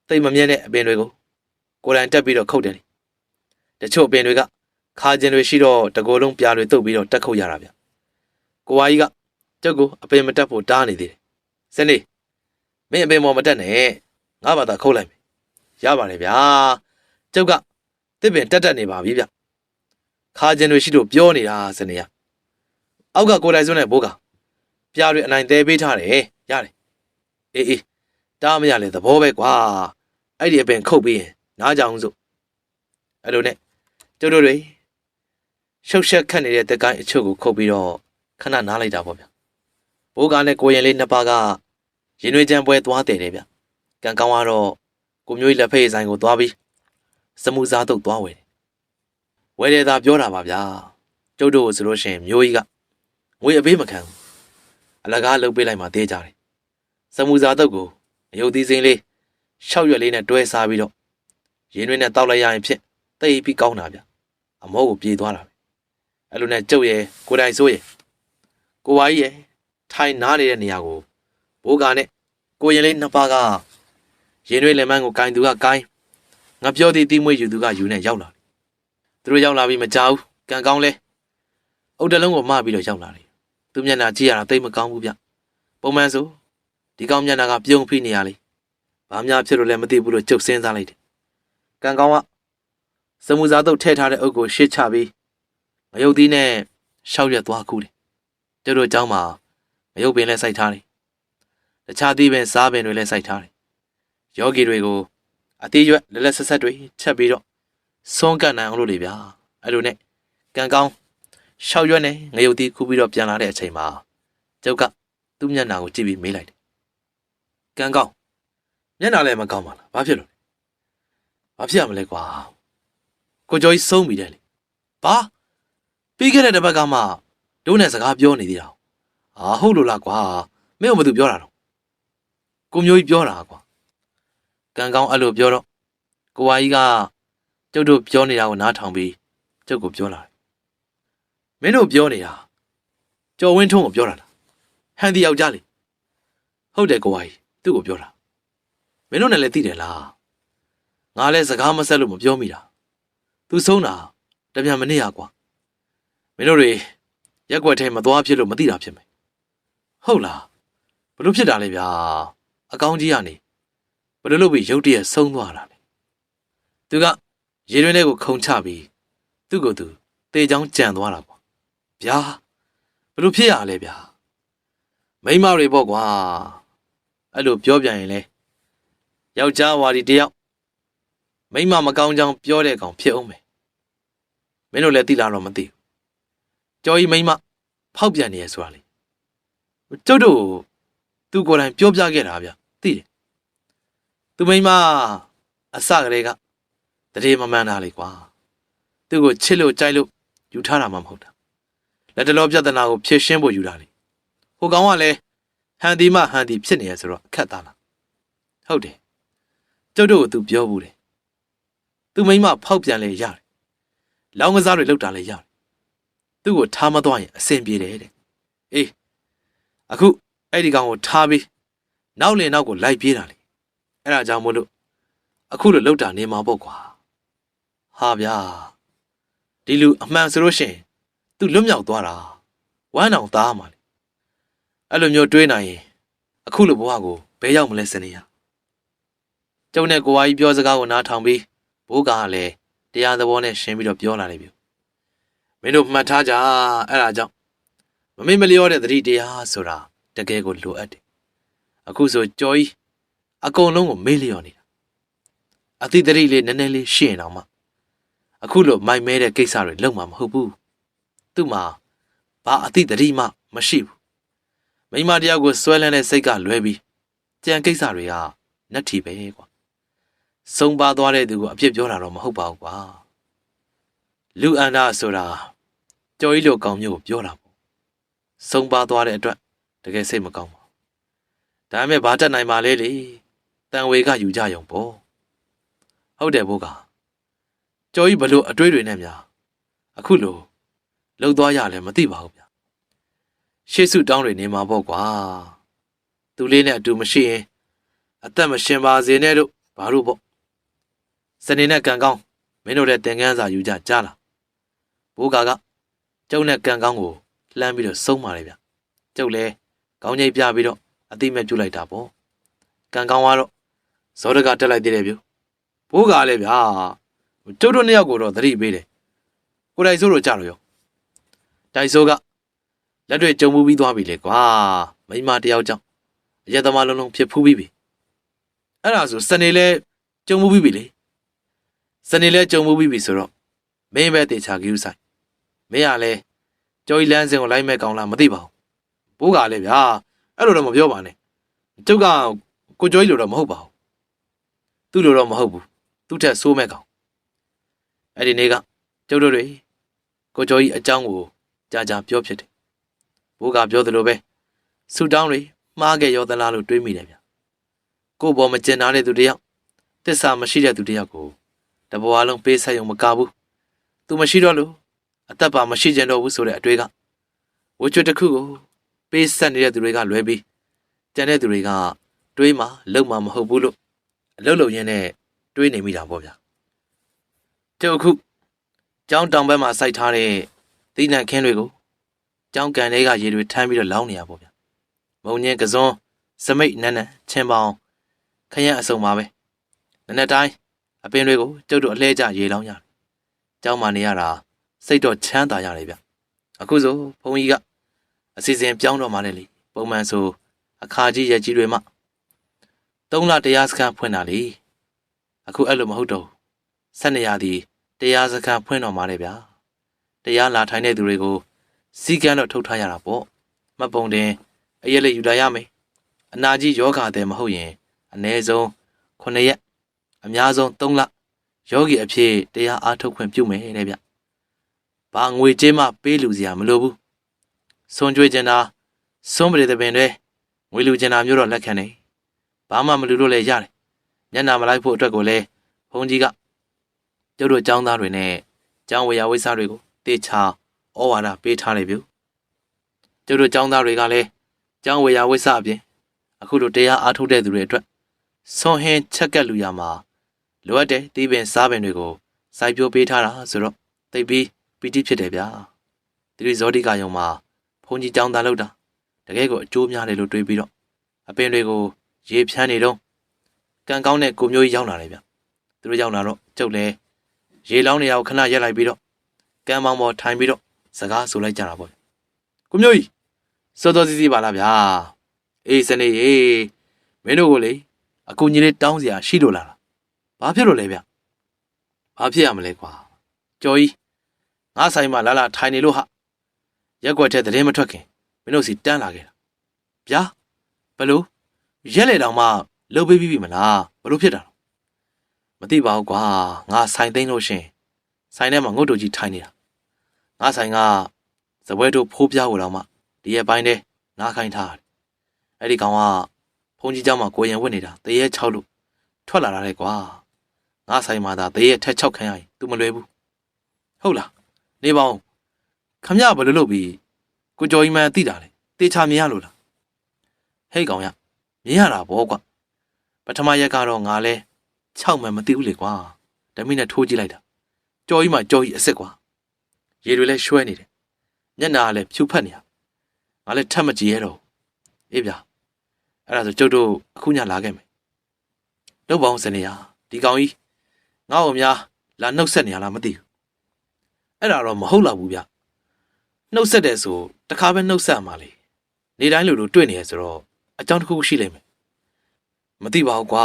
သိမမြဲတဲ့အပင်တွေကိုကိုယ်တိုင်တက်ပြီးတော့ခုတ်တယ်လေတချို့အပင်တွေကခါကျင်တွေရှိတော့တကိုယ်လုံးပြားတွေတုပ်ပြီးတော့တက်ခုတ်ရတာဗျကိုအားကြီးကကျုပ်ကိုအပင်မတက်ဖို့တားနေသေးတယ်စနေမင်းအပင်ပေါ်မတက်နဲ့ငါဘာသာခုတ်လိုက်မယ်ရပါတယ်ဗျာကျုပ်ကတစ်ပင်တက်နေပါပြီဗျခါကျင်တွေရှိလို့ပြောနေတာစနေရအောက်ကကိုယ်တိုင်စွန်းတဲ့ဘိုးကပြားတွေအနိုင်သေးပေးထားတယ်ရတယ်အေးတားမရလေသဘောပဲကွာအဲ့ဒီအပင်ခုတ်ပြီးရင်နားကြအောင်စို့အဲ့လိုနဲ့ကျုပ်တို့တွေရှုပ်ရှက်ခတ်နေတဲ့တက်ကိုင်းအချို့ကိုခုတ်ပြီးတော့ခဏနားလိုက်တာပေါ့ဗျဘိုးကနဲ့ကိုရင်လေးနှစ်ပါးကရင်ွေးချမ်းပွဲသွားတယ်လေဗျကံကောင်းကတော့ကိုမျိုးကြီးလက်ဖက်ရည်ဆိုင်ကိုသွားပြီးစမှုစားတုပ်သွားဝယ်တယ်ဝယ်တယ်သာပြောတာပါဗျာကျုပ်တို့ဆိုလို့ရှိရင်မျိုးကြီးကငွေအပေးမခံဘူးအလကားလုပ်ပေးလိုက်မှသေးကြတယ်စမှုစားတုပ်ကိုအယုတ်သီးစိမ်းလေး6ရွက်လေးနဲ့တွဲစားပြီးတော့ရင်ွေးနဲ့တောက်လိုက်ရရင်ဖြစ်သိပြီးကောင်းတာဗျအမောကိုပြေးသွားတာပဲအဲ့လိုနဲ့ကျုပ်ရဲ့ကိုယ်တိုင်ဆိုးရဲ့ကိုဝါကြီးရဲ့ထိုင်နားနေတဲ့နေရာကိုဘိုးကနဲ့ကိုရင်လေးနှစ်ပါးကရင်ရွေးလက်မန်းကိုကိုင်သူကကိုင်ငါပြောသည်တီးမွေးယူသူကယူနဲ့ရောက်လာတယ်သူတို့ရောက်လာပြီးမကြောက်ကံကောင်းလဲအုတ်တလုံးကိုမပြီးတော့ရောက်လာတယ်သူမျက်နှာကြည့်ရတာသိမကောင်းဘူးဗျပုံမှန်ဆိုဒီကောင်မျက်နှာကပြုံးဖိနေရလေဘာများဖြစ်လို့လဲမသိဘူးလို့ကြုတ်စင်းစားလိုက်တယ်ကံကောင်းကစမှုစားတုပ်ထည့်ထားတဲ့အုပ်ကိုရှစ်ချပြီးမယုတ်သီးနဲ့ရှောက်ရက်သွားခုတယ်ကျတို့เจ้าမှာမယုတ်ပင်လဲစိုက်ထားတယ်တခြားသီးပင်စားပင်တွေလည်းစိုက်ထားတယ်ယောဂီတွေကိုအသေးရွက်လက်လက်ဆက်ဆက်တွေချက်ပြီးတော့စွန့်ကပ်နိုင်အောင်လို့လေဗျာအဲ့လိုနဲ့ကံကောင်းရှောက်ရွက်နဲ့ငရုတ်သီးခူးပြီးတော့ပြန်လာတဲ့အချိန်မှာကျုပ်ကသူ့မျက်နှာကိုကြည့်ပြီးမေးလိုက်တယ်ကံကောင်းမျက်နှာလည်းမကောင်းပါလားဘာဖြစ်လို့လဲဘာဖြစ်ရမလဲကွာကိုကျော်ကြီးဆုံးပြီတဲ့လေဘာပြီးခဲ့တဲ့တစ်ပတ်ကမှဒုနဲ့စကားပြောနေသေးတာဟုတ်လို့လားကွာမင်းကဘာသူပြောတာတော့ကိုမျိုးကြီးပြောတာကွာကံကောင်းအဲ့လိုပြောတော့ကိုဝါကြီးကကျုပ်တို့ပြောနေတာကိုနားထောင်ပြီးကျုပ်ကိုပြောလာတယ်မင်းတို့ပြောနေတာကျော်ဝင်းထုံးကိုပြောတာလားဟန်ဒီယောက်ျားလေဟုတ်တယ်ကိုဝါကြီးသူ့ကိုပြောတာမင်းတို့နဲ့လည်းသိတယ်လားငါလည်းစကားမဆက်လို့မပြောမိတာသူဆုံးတာတပြန်မနစ်ရကွာမင်းတို့တွေရက်ွက်ထဲမသွားဖြစ်လို့မသိတာဖြစ်မယ်ဟုတ်လားဘလို့ဖြစ်တာလဲဗျာအကောင်းကြီးကနေဘလို့လုပ်ပြီးရုတ်တရက်ဆုံးသွားတာလဲသူကရေတွင်းထဲကိုခုန်ချပြီးသူ့ကိုယ်သူ တေချောင်းကြံသွားတာပေါ့ဗျာဘလို့ဖြစ်ရလဲဗျာမိမတွေပေါ့ကွာအဲ့လိုပြောပြန်ရင်လေယောက်ျားဝါဒီတယောက်မိမမကောင်းကြောင်ပြောတဲ့ကောင်ဖြစ်အောင်မယ်မင်းတို့လည်းသိလားတော့မသိဘူးကြော်ကြီးမိမဖောက်ပြန်နေရဆိုတာလေကျုပ်တို့သူကိုယ်တိုင်ပြောပြခဲ့တာဗျသိတယ်သူမိမအစကလေးကတရေမမှန်တာလေကွာသူ့ကိုချစ်လို့ကြိုက်လို့ယူထားတာမှမဟုတ်တာလက်တလောပြဿနာကိုဖြေရှင်းဖို့ယူတာလေဟိုကောင်ကလည်းဟန်ဒီမှဟန်ဒီဖြစ်နေရဆိုတော့အခက်သားလားဟုတ်တယ်ကျုပ်တို့ကိုသူပြောဘူးတယ်သူမိမဖောက်ပြန်လေရတယ်လောင်းကစားတွေလောက်တာလေရတယ်သူ့ကိုထားမသွားရင်အဆင်ပြေတယ်တဲ့အေးအခုအဲ့ဒီကောင်ကိုထားပြီးနောက်လင်နောက်ကိုလိုက်ပြေးတာလေအဲ့ဒါကြောင့်မို့လို့အခုလိုလောက်တာနေမှာပေါ့ကွာဟာဗျာဒီလူအမှန်ဆိုလို့ရှိရင်သူလွတ်မြောက်သွားတာဝမ်းအောင်သားမှာလေအဲ့လိုမျိုးတွေးနိုင်ရင်အခုလိုဘဝကိုဘယ်ရောက်မလဲစနေရကျုံနဲ့ကိုဝါကြီးပြောစကားကိုနားထောင်ပြီးဘိုးကလည်းတရားသဘောနဲ့ရှင်းပြီးတော့ပြောလာတယ်ဗျမင်းတို့မှတ်ထားကြအဲ့ဒါကြောင့်မမေ့မလျောတဲ့သတိတရားဆိုတာတကယ်ကိုလိုအပ်တယ်အခုဆိုကြော်ကြီးအကုန်လုံးကိုမေ့လျော့နေတာအတိတ်တရိလေးနည်းနည်းလေးရှင်းအောင်မှအခုလိုမိုက်မဲတဲ့ကိစ္စတွေလုံးမှာမဟုတ်ဘူးသူ့မှာဘာအတိတ်တရိမှမရှိဘူးမိမတယောက်ကိုဆွဲလန်းတဲ့စိတ်ကလွဲပြီးကြံကိစ္စတွေကနတ်ထီပဲကွာဆုံးပါသွားတဲ့သူကိုအပြစ်ပြောတာတော့မဟုတ်ပါဘူးကွာလူအန္တာဆိုတာကြော်ကြီးလိုကောင်မျိုးကိုပြောတာပေါ့ဆုံးပါသွားတဲ့အတွက်တကယ်စိတ်မကောင်းပါဘူးဒါပေမဲ့ဘာတတ်နိုင်ပါလဲလေတန်ဝေကယူကြရုံပေါ့ဟုတ်တယ်ဘိုးကကြော်ကြီးဘလို့အတွေးတွေနဲ့များအခုလိုလှုပ်သွားရလဲမသိပါဘူးဗျာရှေ့စုတောင်းတွေနေမှာပေါ့ကွာသူလေးနဲ့အတူမရှိရင်အသက်မရှင်ပါစေနဲ့လို့ဘာလို့ပေါ့စနေနဲ့ကံကောင်းမင်းတို့တဲ့တင်ကန်းစာယူကြကြားလားဘိုးကကျုပ်နဲ့ကံကောင်းကိုလှမ်းပြီးတော့ဆုံးပါလေဗျကျုပ်လည်းကောင်းကြီးပြပြီးတော့အတိမဲ့ပြုတ်လိုက်တာပေါ့ကံကောင်းကတော့ဇောတကတက်လိုက်သေးတယ်ဗျဘိုးကလည်းဗျာကျုပ်တို့နှစ်ယောက်ကိုတော့သတိပေးတယ်ကိုတိုင်ဆိုးတို့ကြတော့ရောတိုင်ဆိုးကလက်တွေကြုံမှုပြီးသွားပြီလေကွာမိမတယောက်ကြောင့်အရက်သမားလုံးလုံးဖြစ်ဖူးပြီးပြီအဲ့ဒါဆိုစနေလဲကြုံမှုပြီးပြီလေစနေလဲကြုံမှုပြီးပြီဆိုတော့မင်းပဲတေချာကြည့်ဥဆိုင်မင်းကလည်းကြော်ကြီးလန်းစင်ကိုလိုက်မဲ့ကောင်းလားမသိပါဘူးဘိုးကလည်းဗျာအဲ့လိုတော့မပြောပါနဲ့ကျုပ်ကကိုကြော်ကြီးလိုတော့မဟုတ်ပါဘူးသူ့လိုတော့မဟုတ်ဘူးသူ့ထက်ဆိုးမဲ့ကောင်အဲ့ဒီနေ့ကကျုပ်တို့တွေကိုကြော်ကြီးအကြောင်းကိုကြာကြာပြောဖြစ်တယ်ဘိုးကပြောသလိုပဲဆူတောင်းတွေမှားခဲ့ရောသလားလို့တွေးမိတယ်ဗျကို့ဘော်မကျင်နာတဲ့သူတယောက်တစ္ဆာမရှိတဲ့သူတယောက်ကိုတဘွားလုံးပေးဆက်ရုံမကဘူးသူမရှိတော့လို့အသက်ပါမရှိကြတော့ဘူးဆိုတဲ့အတွေ့ကဝှချွတ်တစ်ခုကိုပေးဆက်နေတဲ့သူတွေကလွဲပြီးကျန်တဲ့သူတွေကတွေးမှလုံမှမဟုတ်ဘူးလို့အလုပ်လုပ်ရင်းနဲ့တွေးနေမိတာပေါ့ဗျာကျုပ်အခုကျောင်းတောင်ဘက်မှာစိုက်ထားတဲ့သီးနှံခင်းတွေကိုကျောင်းကန်တွေကရေတွေထမ်းပြီးတော့လောင်းနေရပေါ့ဗျာမုံညင်းကစွန်းစမိတ်နန်းနန်းချင်းပေါင်ခရမ်းအစုံပါပဲနည်းနည်းတိုင်းအပင်တွေကိုကျုပ်တို့အလှဲကျရေလောင်းရတယ်ကျောင်းမှာနေရတာစိတ်တော့ချမ်းသာရတယ်ဗျအခုဆိုဘုန်းကြီးကအစီအစဉ်ပြောင်းတော့မှလည်းလေပုံမှန်ဆိုအခါကြီးရက်ကြီးတွေမှ3 လတရားစခန်းဖွင့်တာလေအခုအဲ့လိုမဟုတ်တော့12 ရာသီတရားစခန်းဖွင့်တော့မှလည်းဗျာတရားလာထိုင်တဲ့သူတွေကိုစီကန်းတော့ထုတ်ထားရတာပေါ့မှတ်ပုံတင်အရက်လေးယူလာရမယ်အနာကြီးယောဂတဲ့မဟုတ်ရင်အနည်းဆုံး9 ရက်အများဆုံး3 လယောဂီအဖြစ်တရားအားထုတ်ခွင့်ပြုမယ်တဲ့ဗျဘာငွေကြေးမှပေးလူစရာမလိုဘူးစွန်ကြွေးကျင်တာစွန်ပရိသပင်တွေငွေလူကျင်တာမျိုးတော့လက်ခံနေဘာမှမလူလို့လည်းရတယ်ညနာမလိုက်ဖို့အတွက်ကိုလည်းဘုန်းကြီးကကျုပ်တို့ចောင်းသားတွေနဲ့ចောင်းဝေယဝိစားတွေကိုတေချာဩဝါဒပေးထားတယ်ဗျကျုပ်တို့ចောင်းသားတွေကလည်းចောင်းဝေယဝိစားအပြင်အခုလိုတရားအားထုတ်တဲ့သူတွေအတွက်စွန်ဟင်းချက်ကက်လူရမှာလိုအပ်တဲ့တီးပင်စားပင်တွေကိုစိုက်ပျိုးပေးထားတာဆိုတော့သိပြီးပီတိဖြစ်တယ်ဗျာဒီလိုဇောတိကယုံမှာဘုန်းကြီးចောင်းသားလောက်တာတကယ်ကိုအကျိုးများတယ်လို့တွေးပြီးတော့အပင်တွေကိုရေဖြန်းနေတော့ကံကောင်းတဲ့ကိုမျိုးကြီးရောက်လာတယ်ဗျသူတို့ရောက်လာတော့ကျုပ်လည်းရေလောင်းနေရအောင်ခဏရက်လိုက်ပြီးတော့ ကံမောင်ပေါ်ထိုင်ပြီးတော့စကားဆိုလိုက်ကြတာပေါ့ကိုမျိုးကြီးစောစောစီးစီးပါလားဗျာအေးစနေရေမင်းတို့ကိုလေအကူကြီးလေးတောင်းစရာရှိလို့လားဘာဖြစ်လို့လဲဗျဘာဖြစ်ရမလဲကွာကြော်ကြီးငါဆိုင်မှာလာထိုင်နေလို့ဟာရက်ွက်တဲ့သတင်းမထွက်ခင်မင်းတို့စီတန်းလာခဲ့တာဗျာဘလို့ရက်လေတောင်မှလှုပ်ပေးပြီးပြီမလားဘလို့ဖြစ်တာမသိပါဘူးကွာငါဆိုင်သိမ်းလို့ရှင်ဆိုင်ထဲမှာငုတ်တူကြီးထိုင်နေတာငါဆိုင်ကစပွဲတို့ဖိုးပြားကိုတော့မှဒီရဲ့ပိုင်းထဲနားခိုင်းထားတယ်အဲ့ဒီကောင်ကဖုန်ကြီးเจ้าမှာကိုရင်ဝတ်နေတာတရေ6လို့ထွက်လာတယ်ကွာငါဆိုင်မှာသာတရေထက်6ခန်းရရင် तू မလွယ်ဘူးဟုတ်လားနေပါဦးခမရဘယ်လိုလုပ်ပြီးကိုကျော်ကြီးမန်သိတာလေတေချာမြင်ရလို့လားဟဲ့ကောင်ရမြင်ရတာဗောကွာပထမရက်ကတော့ငါလဲ6မှန်မသိဘူးလေကွာဓမိနဲ့ထိုးကြည့်လိုက်တာကြော်ကြီးမှကြော်ကြီးအစ်စ်ကွာရေတွေလဲရွှဲနေတယ်ညနာကလည်းဖြူဖက်နေတာငါလည်းထပ်မကြည့်ရတော့အေးဗျာအဲ့ဒါဆိုကျုပ်တို့အခုညလာခဲ့မယ်လုပ်ပါအောင်စနေရဒီကောင်ကြီးငါ့ကိုများလာနှုတ်ဆက်နေရလားမသိဘူးအဲ့ဒါတော့မဟုတ်တော့ဘူးဗျနှုတ်ဆက်တယ်ဆိုတခါပဲနှုတ်ဆက်မှာလေနေတိုင်းလိုလိုတွေ့နေရဆိုတော့အကြောင်းတစ်ခုရှိလိမ့်မယ်မသိပါဘူးကွာ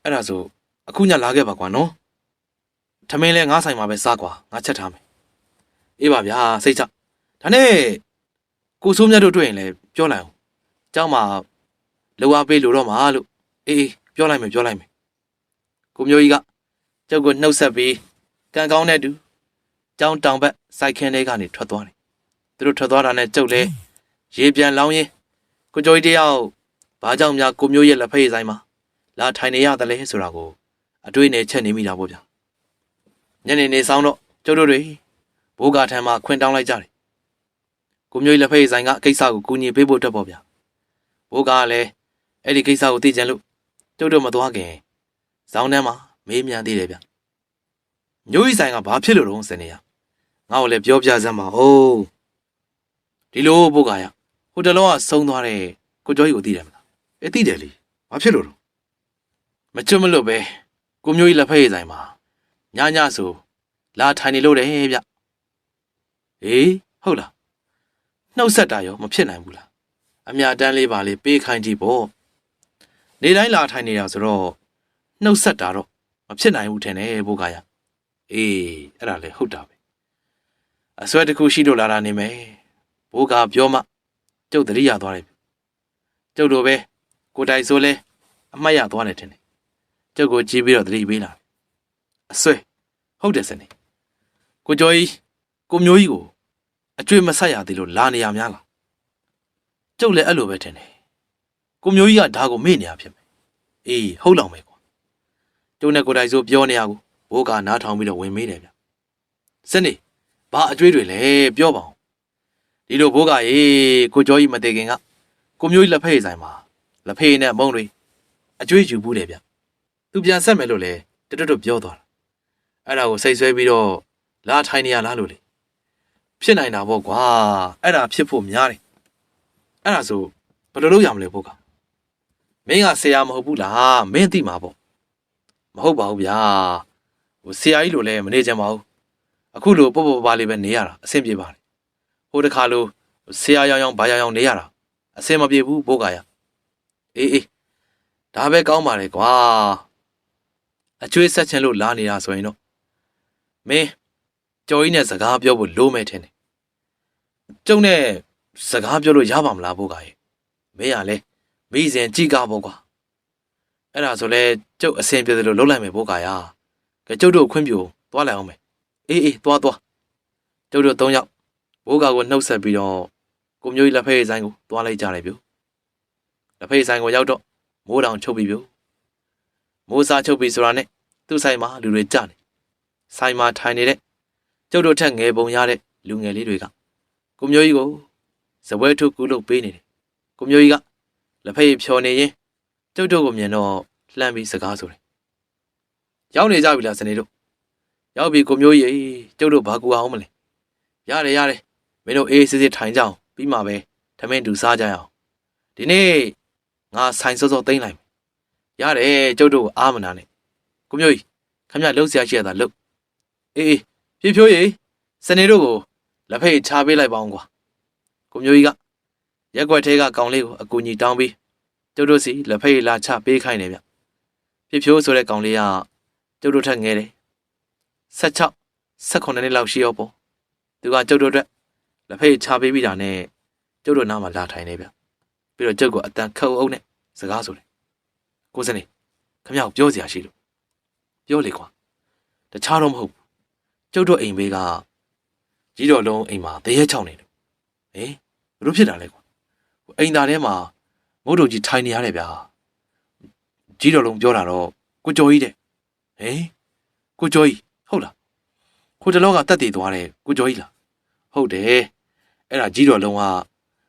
အဲ့ဒါဆိုအခုညလာခဲ့ပါကွာနော်ထမင်းလဲငါဆိုင်မှာပဲစားကွာငါချက်ထားမယ်အေးပါဗျာစိတ်ချဒါနဲ့ကိုစိုးမြတ်တို့တွေ့ရင်လည်းပြောလိုက်အောင်เจ้าမှာလောအားပေးလို့တော့မှာလို့အေးပြောလိုက်မယ်ကိုမျိုးကြီးကကျုပ်ကိုနှုတ်ဆက်ပြီးကံကောင်းတဲ့တူကျောင်းတောင်ဘက်စိုက်ခင်းထဲကနေထွက်သွားတယ်သူတို့ထွက်သွားတာနဲ့ကျုပ်လည်းရေပြန်လောင်းရင်းကိုကျော်ကြီးတယောက်ဘာကြောင့်များကိုမျိုးရဲ့လက်ဖက်ရည်ဆိုင်မှာလာထိုင်နေရတယ်လဲဆိုတာကိုအတွေ့နဲ့ချက်နေမိတာပေါ့ဗျာညနေဆောင်တော့ကျုပ်တို့တွေဘိုးကထမ်းမှာခွင်တောင်းလိုက်ကြတယ်ကိုမျိုးလက်ဖက်ရည်ဆိုင်ကကိစ္စကိုကူညီပေးဖို့အတွက်ပေါ့ဗျာဘိုးကလည်းအဲ့ဒီကိစ္စကိုသိကြလို့ကျုပ်တို့မသွားခင်ဇောင်းထဲမှာမေးမြန်းသေးတယ်ဗျမျိုးကြီးဆိုင်ကဘာဖြစ်လို့တော့စနေရငါ့ကိုလည်းပြောပြစမ်းပါဦးဒီလိုဘိုးကရဟိုတလောကဆုံးသွားတဲ့ကိုကျော်ကြီးကိုသိတယ်မလားသိတယ်လေဘာဖြစ်လို့မချွတ်မလို့ပဲကိုမျိုးကြီးလက်ဖက်ရည်ဆိုင်မှာညဆိုလာထိုင်နေလို့တယ်ဗျဟေးဟုတ်လားနှုတ်ဆက်တာရောမဖြစ်နိုင်ဘူးလားအမြတမ်းလေးပါလေပေးခိုင်းကြည့်ပေါ့နေတိုင်းလာထိုင်နေတာဆိုတော့နှုတ်ဆက်တာတော့မဖြစ်နိုင်ဘူးထင်တယ်ဘိုးကရအေးအဲ့ဒါလေဟုတ်တာပဲအစွဲတစ်ခုရှိလို့လာတာနေမယ်ဘိုးကပြောမှကျုပ်သတိရသွားတယ်ကျုပ်တို့ပဲကိုတိုင်ဆိုလဲအမှတ်ရသွားတယ်ထင်တယ်ကျုပ်ကိုကြည့်ပြီးတော့သတိပေးလာအစွဲဟုတ်တယ်စနေကိုကျော်ကြီးကိုမျိုးကြီးကိုအကျွေးမဆက်ရသေးလို့လာနေရများလားကျုပ်လည်းအဲ့လိုပဲထင်တယ်ကိုမျိုးကြီးကဒါကိုမေ့နေရဖြစ်မယ်အေးဟုတ်လောက်မယ်ကွာကျုပ်နဲ့ကိုတိုင်ဆိုပြောနေရကိုဘိုးကနားထောင်ပြီးတော့ဝင်မေးတယ်ဗျစနေဘာအကျွေးတွေလဲပြောပါအောင်ဒီလိုဘိုးကရေကိုကျော်ကြီးမတည်ခင်ကကိုမျိုးကြီးလက်ဖက်ရည်ဆိုင်မှာလက်ဖက်ရည်နဲ့မုံတွေအကျွေးယူဘူးတယ်ဗျသူပြန်ဆက်မယ်လို့လေတွတ်ပြောသွားတာအဲ့ဒါကိုစိတ်ဆွဲပြီးတော့လာထိုင်နေရလားလို့လေဖြစ်နိုင်တာပေါ့ကွာအဲ့ဒါဖြစ်ဖို့များတယ်အဲ့ဒါဆိုဘယ်လိုလုပ်ရမလဲဘိုးကမင်းကဆရာမဟုတ်ဘူးလားမင်းသိမှာပေါ့မဟုတ်ပါဘူးဗျာဟိုဆရာကြီးလိုလည်းမနေကြပါဘူးအခုလိုပေါ့ပါလေးပဲနေရတာအဆင်ပြေပါတယ်ဟိုတခါလိုဆရာရောင်ဘာရောင်နေရတာအဆင်မပြေဘူးဘိုးကရအေးဒါပဲကောင်းပါလေကွာအကျွေးဆက်ချင်လို့လာနေတာဆိုရင်တော့မင်းကျော်ကြီးနဲ့စကားပြောဖို့လိုမယ်ထင်တယ်ကျုံနဲ့စကားပြောလို့ရပါမလားဘိုးကရဲ့မင်းကလည်းမိစဉ်ကြည်ကားပေါ့ကွာအဲ့ဒါဆိုလဲကျုပ်အဆင်ပြေတယ်လို့လုပ်လိုက်မယ်ဘိုးကရကဲကျုပ်တို့ခွင့်ပြုသွားလိုက်အောင်မယ်အေးသွားကျုပ်တို့3ယောက်ဘိုးကကိုနှုတ်ဆက်ပြီးတော့ကိုမျိုးကြီးလက်ဖက်ရည်ဆိုင်ကိုသွားလိုက်ကြတယ်ဗျလက်ဖက်ရည်ဆိုင်ကိုရောက်တော့မိုးတောင်ချုပ်ပြီဗျမိုးစားချုပ်ပြီဆိုတာနဲ့သူ့ဆိုင်မှာလူတွေကြနေဆိုင်မှာထိုင်နေတဲ့ကျုပ်တို့ထက်ငယ်ပုံရတဲ့လူငယ်လေးတွေကကိုမျိုးကြီးကိုစပွဲထုတ်ကူလို့ပေးနေတယ်ကိုမျိုးကြီးကလက်ဖက်ရည်ဖြော်နေရင်ကျုပ်တို့ကိုမြင်တော့လှမ်းပြီးစကားဆိုတယ်ရောက်နေကြပြီလားစနေတို့ရောက်ပြီကိုမျိုးကြီးကျုပ်တို့ဘာကူအောင်မလဲရတယ်မင်းတို့အေးစစ်ထိုင်ကြအောင်ပြီးမှပဲထမင်းတူစားကြရအောင်ဒီနေ့ငါဆိုင်စောသိမ့်လိုက်မယ်ရတယ်ကျုပ်တို့အားမနာနဲ့ကိုမျိုးကြီးခမရလှုပ်ရှားရှိရတာလှုပ်အေးဖြိုးရေ စနေတို့ကိုလက်ဖက်ချပေးလိုက်ပါအောင်ကွာကိုမျိုးကြီးကရက်ွက်သေးကကောင်လေးကိုအကူကြီးတောင်းပြီးကျုပ်တို့စီလက်ဖက်လာချပေးခိုင်းတယ်ဗျပြဖြိုးဆိုတဲ့ကောင်လေးကကျုပ်တို့ထက်ငယ်တယ်16 18နှစ်လောက်ရှိရောပေါ့သူကကျုပ်တို့အတွက်လက်ဖက်ချပေးပြီးတာနဲ့ကျုပ်တို့နားမှာလာထိုင်နေဗျပြီးတော့ကျုပ်ကအတန်ခတ်အုပ်နဲ့စကားဆိုတယ်ကိုစနေခမရောက်ပြောစရာရှိလို့ပြောလေကွာတခြားတော့မဟုတ်ဘူးကျုပ်တို့အိမ်ဘေးကကြီးတော်လုံးအိမ်မှာတရေချောင်းနေတယ်ဟင်ဘလို့ဖြစ်တာလဲကွာအိမ်သားထဲမှာငုတ်တုံကြီးထိုင်နေရတယ်ဗျာကြီးတော်လုံးပြောတာတော့ကိုကျော်ကြီးတဲ့ဟင်ကိုကျော်ကြီးဟုတ်လားကိုတလောကတက်တည်သွားတယ်ကိုကျော်ကြီးလားဟုတ်တယ်အဲ့ဒါကြီးတော်လုံးက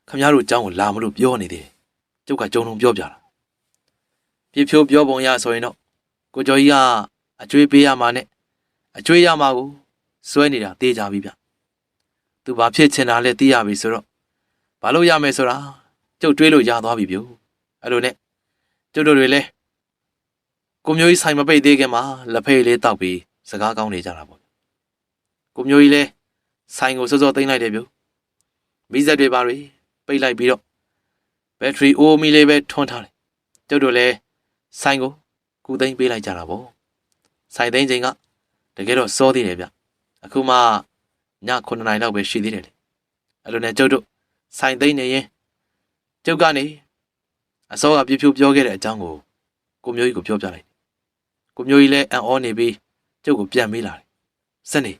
ခမရတို့အကြောင်းကိုလာမလို့ပြောနေတယ်ကျုပ်ကကြုံလုံးပြောပြတာပြဖြိုးပြောပုံရဆိုရင်တော့ကိုကျော်ကြီးကအကျွေးပေးရမှာနဲ့အကျွေးရမှာကိုစွဲနေတာတေးကြပြီဗျသူဘာဖြစ်ချင်တာလဲသိရပြီဆိုတော့ဘာလို့ရမယ်ဆိုတာကျုပ်တွေးလို့ရသွားပြီဗျအဲ့လိုနဲ့ကျုပ်တို့တွေလဲကိုမျိုးကြီးဆိုင်မပိတ်သေးခင်မှာလက်ဖက်လေးတောက်ပြီးစကားကောင်းနေကြတာပေါ့ကိုမျိုးကြီးလဲဆိုင်ကိုစောစောသိမ်းလိုက်တယ်ဗျမိဆက်တွေပါတွေပိတ်လိုက်ပြီးတော့ဘက်ထရီအိုးမီလေးပဲထွန်းထားတယ်ကျုပ်တို့လဲဆိုင်ကိုကူသိမ်းပေးလိုက်ကြတာပေါ့ဆိုင်သိမ်းချိန်ကတကယ်တော့စောသေးတယ်ဗျအခုမှည9နာရီလောက်ပဲရှိသေးတယ်လေအဲ့လိုနဲ့ကျုပ်တို့ဆိုင်သိမ်းနေရင်ကျုပ်ကနေအစောကပြဖြိုးပြောခဲ့တဲ့အကြောင်းကိုမျိုးကြီးကိုပြောပြလိုက်ကိုမျိုးကြီးလည်းအံ့ဩနေပြီးကျုပ်ကိုပြန်မေးလာတယ်စနေ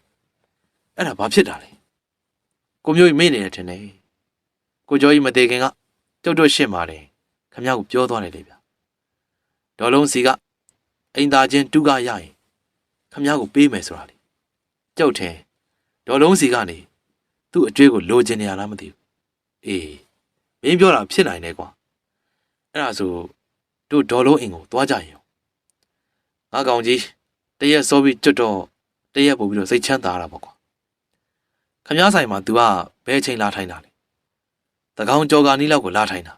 အဲ့ဒါဘာဖြစ်တာလဲကိုမျိုးကြီးမေးနေတယ်ထင်တယ်ကိုကျော်ကြီးမသေးခင်ကကျုပ်တို့ရှင်းပါတယ်ခမ ्या ကိုပြောသွားတယ်လေဗျဒေါ်လုံးစီကအိမ်သားချင်းတူကရရင်ခမ ्या ကိုပေးမယ်ဆိုတာလေကျုပ်ထင်ဒေါ်လုံးစီကနေသူ့အကျွေးကိုလိုချင်နေရလားမသိဘူးအေးမင်းပြောတာဖြစ်နိုင်တယ်ကွာအဲ့ဒါဆိုတို့ဒေါ်လုံးအိမ်ကိုသွားကြရင်ငါကောင်ကြီးတရက်စောပြီးကျွတ်တော့တရက်ပို့ပြီးတော့စိတ်ချမ်းသာတာပေါ့ကွာခမ ्या ဆိုင်မှာ तू ကဘယ်အချိန်လာထိုင်တာလဲတကောင်ကြော်ကာနီးလောက်ကိုလာထိုင်တာ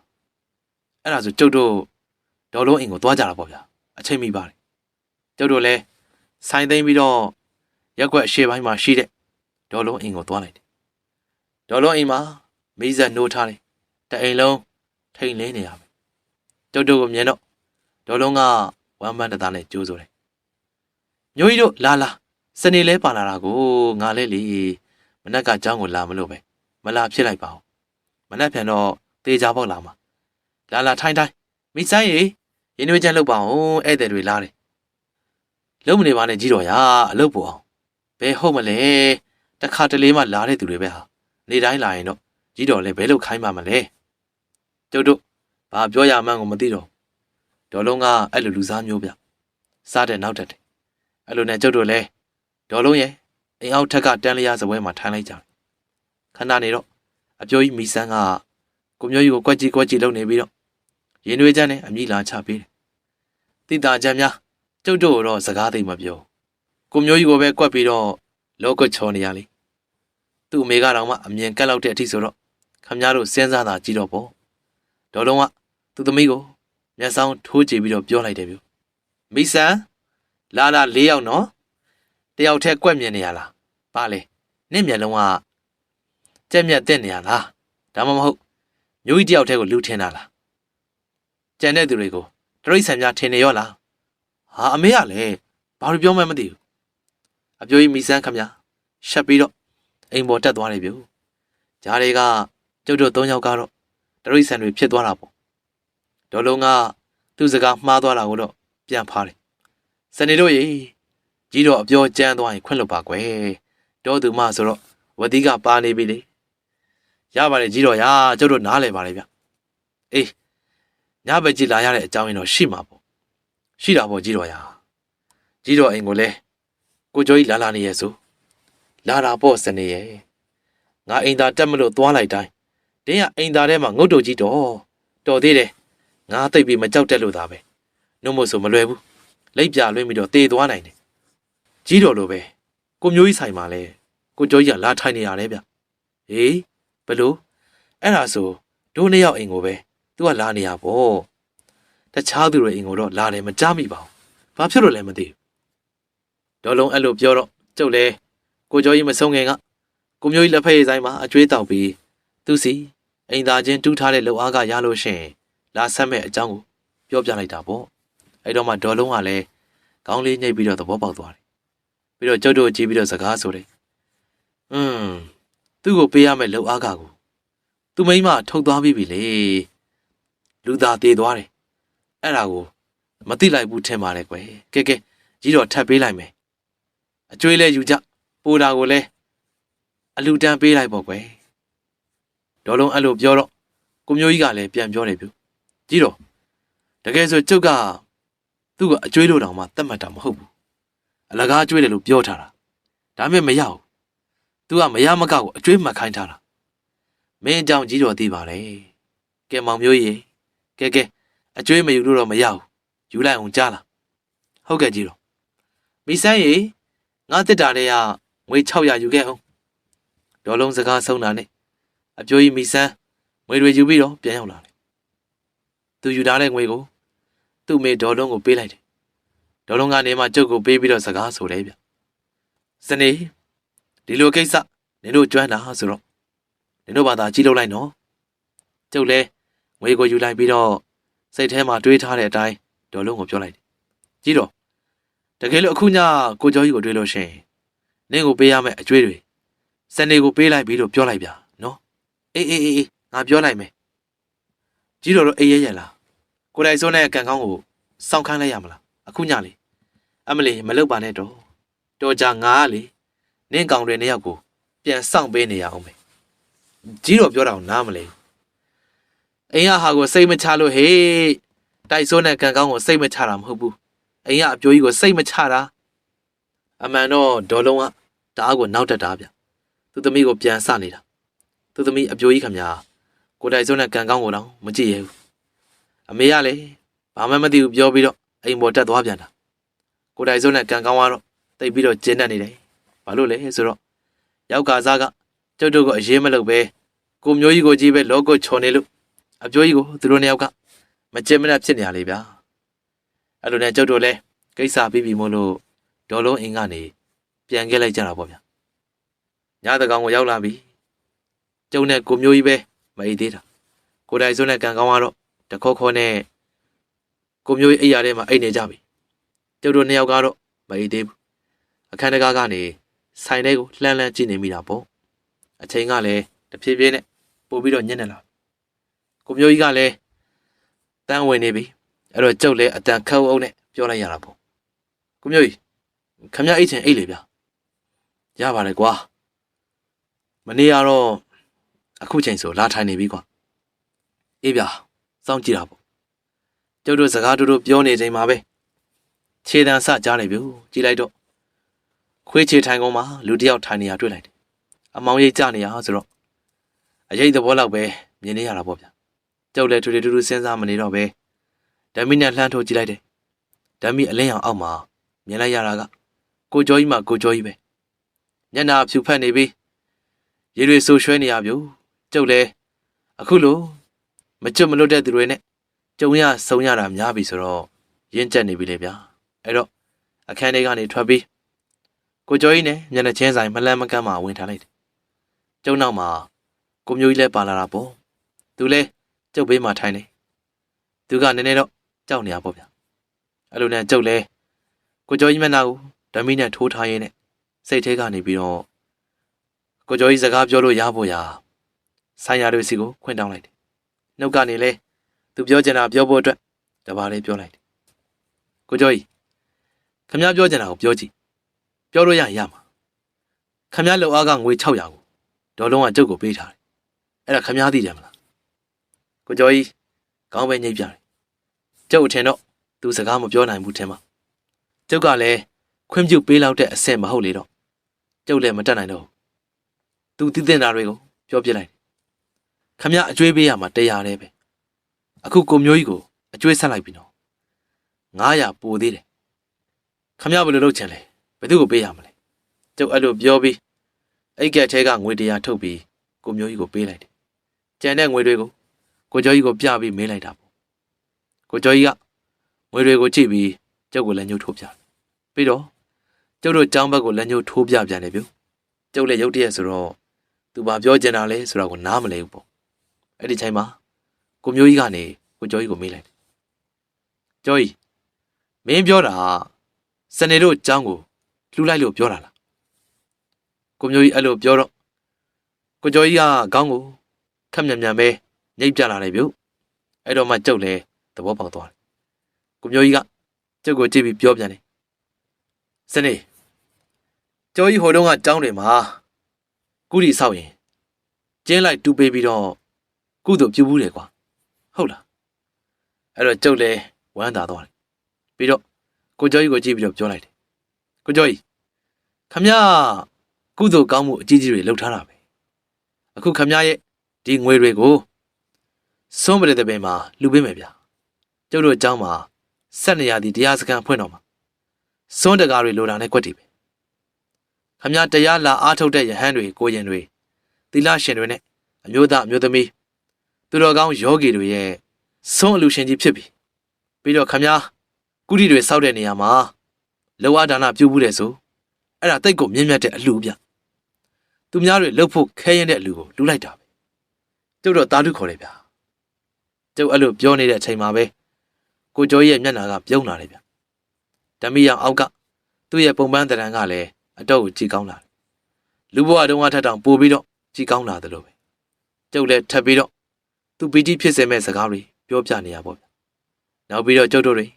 အဲ့ဒါဆိုကျုပ်တို့ဒေါ်လုံးအိမ်ကိုသွားကြတာပေါ့ဗျာအချိန်မိပါတယ်ကျုပ်တို့လည်းဆိုင်သိမ်းပြီးတော့ရက်ွက်အရှေ့ပိုင်းမှာရှိတဲ့ဒေါ်လုံးအိမ်ကိုသွားလိုက်တယ်ဒေါ်လုံးအိမ်မှာမိဇက်နှိုးထားတယ်တအိမ်လုံးထိန်လင်းနေရမယ်ကျုပ်တို့ကိုမြင်တော့ဒေါ်လုံးကဝမ်းပန်းတသားနဲ့ကြိုးဆိုတယ်မျိုးကြီးတို့လာစနေလဲပါလာတာကိုငါလဲလေမနက်ကကျောင်းကိုလာမလို့ပဲမလာဖြစ်လိုက်ပါဘူးမနက်ဖြန်တော့တေချာပေါက်လာမှာလာထိုင်းမိဆိုင်ရေရင်းနှွေးချမ်းလုပ်ပါအောင်ဧည့်သည်တွေလာတယ်လုံးမနေပါနဲ့ကြီးတော်ရအလုပ်ပို့အောင်ဘယ်ဟုတ်မလဲတခါတလေမှလာတဲ့သူတွေပဲဟာနေတိုင်းလာရင်တော့ကြီးတော်လည်းဘယ်လိုခိုင်းမှမလဲကျုပ်တို့ဘာပြောရမှန်းကိုမသိတော့ဒေါ်လုံးကအဲ့လိုလူစားမျိုးဗျစားတဲ့နောက်တက်တယ်အဲ့လိုနဲ့ကျုပ်တို့လည်းဒေါ်လုံးရဲ့အိမ်အောက်ထက်ကတန်းလျားစပွဲမှာထိုင်လိုက်ကြတယ်ခဏနေတော့အပြိုးကြီးမိဆန်းကကိုမျိုးကြီးကိုကွက်ကြီးလုံနေပြီးတော့ရင်တွေးချမ်းနဲ့အမိလာချပေးတယ်တိတာချမ်းများကျုပ်တို့တော့စကားသိမ့်မပြောကိုမျိုးကြီးကိုပဲကွက်ပြီးတော့လောကချော်နေရလေသူ့အမေကတော့မှအမြင်ကက်လောက်တဲ့အထိဆိုတော့ခမ ्या တို့စဉ်းစားတာကြည့်တော့ပေါ့ဒေါ်လုံးကသူ့သမီးကိုမျက်စောင်းထိုးကြည့်ပြီးတော့ပြောလိုက်တယ်ဗျမိဆန်းလာ၄ယောက်နော်တယောက်တည်းကွက်မြင်နေရလားပါလေနင့်မျက်လုံးကကြက်မြက်တက်နေရလားဒါမှမဟုတ်မျိုးကြီးတယောက်တည်းကိုလူထင်တာလားကြံတဲ့သူတွေကိုတရိတ်ဆန်များထင်နေရောလားဟာအမေကလည်းဘာလို့ပြောမှမသိဘူးအပြိုးကြီးမိဆန်းခမ ्या ရှက်ပြီးတော့အိမ်ပေါ်တက်သွားတယ်ဗျဂျားတွေကကျုပ်တို့၃ယောက်ကတော့တရိတ်ဆန်တွေဖြစ်သွားတာပေါ့ဒေါ်လုံးကသူ့စကားမှားသွားတာကိုတော့ပြန်ဖားတယ်စနေတို့ရေကြီးတော့အပြောကြမ်းသွားရင်ခွင့်လွတ်ပါကွယ်တော့သူမဆိုတော့ဝတိကပါနေပြီလေရပါတယ်ကြီးတော့ရာကျုပ်တို့နားလဲပါလေဗျအေးညဘက်ကြီးလာရတဲ့အကြောင်းရင်းတော့ရှိမှာပေါ့ရှိတာပေါ့ကြီးတော့ရာကြီးတော့အိမ်ကိုလဲကိုကျော်ကြီးလာနေရဲ့ဆိုလာတာပေါ့စနေရဲ့ငါအိမ်သာတက်မလို့သွားလိုက်တိုင်းတင်းကအိမ်သာထဲမှာငုတ်တုတ်ကြီးတော်သေးတယ်ငါသိပ်ပြီးမကြောက်တက်လို့သာပဲနှုတ်မို့ဆိုမလွယ်ဘူးလိပ်ပြလွှင့်ပြီးတော့တေသွားနိုင်တယ်ကြီးတော်လိုပဲကိုမျိုးကြီးဆိုင်မှာလဲကိုကျော်ကြီးကလာထိုင်နေရတယ်ဗျဟေးဘလို့အဲ့ဒါဆိုတို့နှစ်ယောက်အိမ်ကိုပဲသူကလာနေရပေါ့တခြားသူတွေအိမ်ကိုတော့လာတယ်မကြားမိပါဘူးဘာဖြစ်လို့လဲမသိဘူးဒေါ်လုံးအဲ့လိုပြောတော့ကျုပ်လဲကိုကျော်ကြီးမဆုံးခင်က ကိုမျိုးကြီးလက်ဖက်ရည်ဆိုင်မှာအကျွေးတောက်ပြီးသူစီအိမ်သားချင်းတူးထားတဲ့လှုပ်အားကရလို့ရှင်လာဆက်မဲ့အကြောင်းကိုပြောပြလိုက်တာပေါ့အဲ့တော့မှဒေါ်လုံးကလည်းခေါင်းလေးညှိပြီးတော့သဘောပေါက်သွားတယ်ပြီးတော့ကျုပ်တို့ကြည့်ပြီးတော့စကားဆိုတယ်သူ့ကိုပေးရမယ့်လှုပ်အားကကိုသူမိမထုတ်သွားပြီလေလူသားတေသွားတယ်အဲ့ဒါကိုမသိလိုက်ဘူးထင်ပါတယ်ကွယ်ကဲကြီးတော့ထပ်ပေးလိုက်မယ်အကျွေးလဲယူကြပိုတာကိုလဲအလူတန်းပေးလိုက်ပေါ့ကွယ်ဒေါ်လုံးအဲ့လိုပြောတော့ကိုမျိုးကြီးကလည်းပြန်ပြောတယ်ပြုကြီးတော့တကယ်ဆိုကျုပ်ကသူ့ကအကျွေးလို့တောင်မှတတ်မှတ်တာမဟုတ်ဘူးအလကားကျွေးတယ်လို့ပြောထားတာဒါပေမဲ့မရဘူးသူကမရမကောက်ကိုအကျွေးမှတ်ခိုင်းထားတာမင်းအကြောင်းကြီးတော်သိပါလေကဲမောင်မျိုးကြီးကဲအကျွေးမယူလို့တော့မရဘူးယူလိုက်အောင်ကြားလားဟုတ်ကဲ့ကြီးတော်မိဆန်းရေငါတစ်တာတွေကငွေ600ယူခဲ့အောင်ဒေါ်လုံးစကားဆုံးတာနဲ့အပြိုကြီးမိဆန်းငွေတွေယူပြီးတော့ပြန်ရောက်လာတယ်သူယူထားတဲ့ငွေကိုသူ့မေဒေါ်လုံးကိုပေးလိုက်တယ်ဒေါ်လုံးကနေမှကျုပ်ကိုပေးပြီးတော့စကားဆိုတယ်ဗျစနေဒီလိုကိစ္စနင်တို့ကျွမ်းတာဆိုတော့နင်တို့ဘာသာကြီးလုပ်လိုက်နော်ကျုပ်လဲငွေကိုယူလိုက်ပြီးတော့စိတ်ထဲမှာတွေးထားတဲ့အတိုင်းဒေါ်လုံးကိုပြောလိုက်တယ်ကြီးတော့တကယ်လို့အခုညကိုကျော်ကြီးကိုတွေးလို့ရှင်နင့်ကိုပေးရမယ့်အကျွေးတွေစနေကိုပေးလိုက်ပြီးလို့ပြောလိုက်ဗျာနော်အေးငါပြောလိုက်မယ်ကြီးတော်တို့အေးရဲလားကိုတိုင်စိုးနဲ့ကန်ကောင်းကိုစောင့်ခိုင်းလိုက်ရမလားအခုညလေအမလီမလုပ်ပါနဲ့တော်ကြငါကလေနင့်ကောင်တွေနှစ်ယောက်ကိုပြန်စောင့်ပေးနေရအောင်မယ်ကြီးတော်ပြောတာကိုနားမလဲအိမ်ကဟာကိုစိတ်မချလို့ဟေးတိုက်စိုးနဲ့ကန်ကောင်းကိုစိတ်မချတာမဟုတ်ဘူးအိမ်ကအပြိုကြီးကိုစိတ်မချတာအမှန်တော့ဒေါ်လုံးကတအားကိုနောက်တက်တာဗျသူသမီးကိုပြန်စနေတာသူသမီးအပြိုကြီးခမညာကိုတိုင်စုံနဲ့ကန်ကောင်းကိုတော့မကြည့်ရဘူးအမေကလည်းဘာမှမသိဘူးပြောပြီးတော့အိမ်ပေါ်တက်သွားပြန်တာကိုတိုင်စုံနဲ့ကန်ကောင်းကတော့တိတ်ပြီးတော့ကျင်းတတ်နေတယ်ဘာလို့လဲဆိုတော့ယောက်ကစားကကျုပ်တို့ကိုအရေးမလုပ်ပဲကိုမျိုးကြီးကိုကြီးပဲလောကချော်နေလို့အပြိုကြီးကိုသူတို့နှစ်ယောက်ကမကြင်မနဲ့ဖြစ်နေရလေဗျာအဲ့လိုနဲ့ကျုပ်တို့လည်းကိစ္စပြီးပြီမို့လို့ဒေါ်လုံးအင်းကနေပြန်ခဲ့လိုက်ကြတာပေါ့ဗျာညတကောင်ကိုရောက်လာပြီကျုံနဲ့ကိုမျိုးကြီးပဲမအိတ်သေးတာကိုတိုင်စုံနဲ့ကန်ကောင်းကတော့တခေါနဲ့ကိုမျိုးကြီးအိယာထဲမှာအိတ်နေကြပြီကျုပ်တို့နှစ်ယောက်ကတော့မအိတ်သေးဘူးအခန်းတကားကနေဆိုင်ထဲကိုလှမ်းကြည့်နေမိတာပေါ့အချိန်ကလည်းတဖြည်းဖြည်းနဲ့ပို့ပြီးတော့ညံ့နေလာကိုမျိုးကြီးကလည်းတန်းဝင်နေပြီအဲ့တော့ကျုပ်လည်းအတန်ခတ်အုပ်နဲ့ပြောလိုက်ရတာပေါ့ကိုမျိုးကြီးခမရအိတ်ချင်အိတ်လေဗျာရပါတယ်ကွာမနေ့ကတော့အခုချိန်ဆိုလာထိုင်နေပြီကွာအေးဗျာစောင့်ကြည့်တာပေါ့ကျုပ်တို့စကားတို့ပြောနေချိန်မှာပဲခြေတန်းစကြားနေပြီကြည့်လိုက်တော့ခွေးချေထိုင်ကုန်မှာလူတစ်ယောက်ထိုင်နေရတွေ့လိုက်တယ်အမောင်ရိပ်ကြနေရဆိုတော့အရေးသဘောလောက်ပဲမြင်နေရတာပေါ့ဗျာကျုပ်လည်းထူထူစဉ်းစားမနေတော့ပဲဓမီနဲ့လှမ်းထိုးကြည့်လိုက်တယ်ဓမီအလင်းရောင်အောက်မှာမြင်လိုက်ရတာကကိုကျော်ကြီးမှကိုကျော်ကြီးပဲညနာဖြူဖက်နေပြီရေတွေဆူရွှဲနေရပြီကျုပ်လည်းအခုလိုမကျွတ်မလွတ်တဲ့သူတွေနဲ့ကြုံရဆုံရတာများပြီဆိုတော့ရင့်ကျက်နေပြီလေဗျာအဲ့တော့အခန်းထဲကနေထွက်ပြီးကိုကျော်ကြီးနဲ့မျက်နှာချင်းဆိုင်မလန့်မကန့်မှဝင်ထားလိုက်တယ်ကျုံနောက်မှာကိုမျိုးကြီးလည်းပါလာတာပေါ့သူလည်းကျုပ်ဘေးမှာထိုင်နေသူကနည်းနည်းတော့ကြောက်နေရပေါ့ဗျာအဲ့လိုနဲ့ကျုပ်လည်းကိုကျော်ကြီးမျက်နှာကိုဓမီနဲ့ထိုးထားရင်းနဲ့စိတ်ထဲကနေပြီးတော့ကိုကျော်ကြီးစကားပြောလို့ရဖို့ရာဆိုင်ရာတွေစီကိုခွင့်တောင်းလိုက်တယ်နှုတ်ကနေလဲသူပြောချင်တာပြောဖို့အတွက်တပါးလေးပြောလိုက်တယ်ကိုကျော်ကြီးခမ ्या ပြောချင်တာကိုပြောကြည့်ပြောလို့ရမှာခမ ्या လောက်အားကငွေ600ကိုဒေါ်လုံးကကျုပ်ကိုပေးထားတယ်အဲ့ဒါခမ ्या သိတယ်မလားကိုကျော်ကြီးခေါင်းပဲညှိပြတယ်ကျုပ်အထင်တော့သူစကားမပြောနိုင်ဘူးထင်ပါကျုပ်ကလည်းခွင့်ပြုပေးလောက်တဲ့အဆင့်မဟုတ်လေတော့ကျုပ်လည်းမတတ်နိုင်တော့သူသိတဲ့တာတွေကိုပြောပြလိုက်ခမ ्या အကျွေးပေးရမှာ100တဲ့ပဲအခုကိုမျိုးကြီးကိုအကျွေးဆက်လိုက်ပြီနော်900ပိုသေးတယ်ခမ ्या ဘယ်လိုလုပ်ချင်လဲဘယ်သူကိုပေးရမလဲကျုပ်အဲ့လိုပြောပြီးအိတ်ကက်ထဲကငွေ100ထုတ်ပြီးကိုမျိုးကြီးကိုပေးလိုက်တယ်ကျန်တဲ့ငွေတွေကိုကိုကျော်ကြီးကိုပြပြီးမေးလိုက်တာပေါ့ကိုကျော်ကြီးကငွေတွေကိုကြည့်ပြီးကျုပ်ကိုလည်းညှို့ထိုးပြပြီးတော့ကျုပ်တို့ကျောင်းဘက်ကိုလည်းညှို့ထိုးပြပြန်တယ်ဗျကျုပ်လည်းရုတ်တရက်ဆိုတော့ သူဘာပြောချင်တာလဲဆိုတော့ကိုနားမလဲဘူးပေါ့အဲ့ဒီချိန်မှာကိုမျိုးကြီးကနေကိုကျော်ကြီးကိုမေးလိုက်တယ်ကျော်ကြီးမင်းပြောတာစနေတို့အကြောင်းကိုလှူလိုက်လို့ပြောတာလားကိုမျိုးကြီးအဲ့လိုပြောတော့ကိုကျော်ကြီးကခေါင်းကိုခက်မြန်မြန်ပဲညှိပ်ပြလာတယ်ဗျအဲ့တော့မှကျုပ်လည်းသဘောပေါက်သွားတယ်ကိုမျိုးကြီးကကျုပ်ကိုကြည့်ပြီးပြောပြန်တယ်စနေကျော်ကြီးဟိုတုန်းကတောင်းတယ်မှာကုရီဆောက်ရင်ကျင်းလိုက်တူပေးပြီးတော့ကုသိုလ်ပြုဘူးတယ်ကွာဟုတ်လားအဲ့တော့ကျုပ်လည်းဝမ်းသာသွားတယ်ပြီးတော့ကိုကျော်ကြီးကိုကြည့်ပြီးတော့ပြောလိုက်တယ်ကိုကျော်ကြီးခမရကုသိုလ်ကောင်းမှုအကြီးကြီးတွေလုပ်ထားတာပဲအခုခမရရဲ့ဒီငွေတွေကိုစွန့်ပတဲ့ပင်မှာလှူပေးမယ်ဗျာကျုပ်တို့အเจ้าမှာဆက်နေရသည်တရားစခန်းဖွင့်တော်မှာစွန့်တကားတွေလိုတာနဲ့ကွက်တီပဲခမရတရားလာအားထုတ်တဲ့ယဟန်တွေကိုရင်တွေသီလရှင်တွေနဲ့အမျိုးသားအမျိုးသမီးသူတော်ကောင်းယောဂီတွေရဲ့စွန့်အလူရှင်ကြီးဖြစ်ပြီပြီးတော့ခမရကုဋီတွေစောက်တဲ့နေရာမှာလောဝဒါနပြုဘူးတယ်ဆိုအဲ့ဒါတိတ်ကိုမြင့်မြတ်တဲ့အလှဗျသူများတွေလှုပ်ဖို့ခဲရင်တဲ့အလှကိုလှူလိုက်တာပဲကျုပ်တော့တာဓုခေါ်တယ်ဗျာကျုပ်အဲ့လိုပြောနေတဲ့အချိန်မှာပဲကိုကျော်ရဲ့မျက်နှာကပြုံးလာတယ်ဗျဓမီရောင်အောက်ကသူ့ရဲ့ပုံပန်းတရံကလည်းအတော့ကိုကြည်ကောင်းလာတယ်လူဘဝတုန်းကထက်တောင်ပိုပြီးတော့ကြည်ကောင်းလာတယ်လို့ပဲကျုပ်လည်းထပ်ပြီးတော့သူပီတိဖြစ်စေမဲ့စကားတွေပြောပြနေရပါဗျနောက်ပြီးတော့ကျုပ်တို့တွေ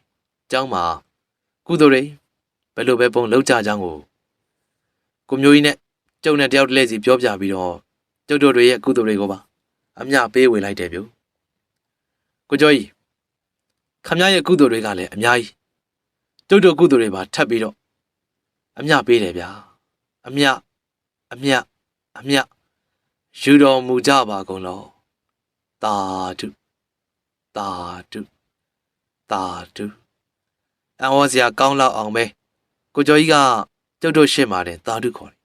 ကျောင်းမှာကုသိုလ်တွေဘယ်လိုပဲပုံလောက်ကြကြောင်းကိုမျိုးကြီးနဲ့ကျုပ်နဲ့တယောက်တည်းစီပြောပြပြီးတော့ကျုပ်တို့တွေရဲ့ကုသိုလ်တွေကိုပါအမျှပေးဝေလိုက်တယ်ဗျကိုကျော်ကြီးခမရဲ့ကုသိုလ်တွေကလည်းအများကြီးကျုပ်တို့ကုသိုလ်တွေပါထပ်ပြီးတော့အမျှပေးတယ်ဗျာအမျှယူတော်မူကြပါကုန်လောသာဓုသာဓုသာဓုအံ့ဩစရာကောင်းလောက်အောင်ပဲကိုကျော်ကြီးကကျုပ်တို့ရှေ့မှာတင်သာဓုခေါ်တယ်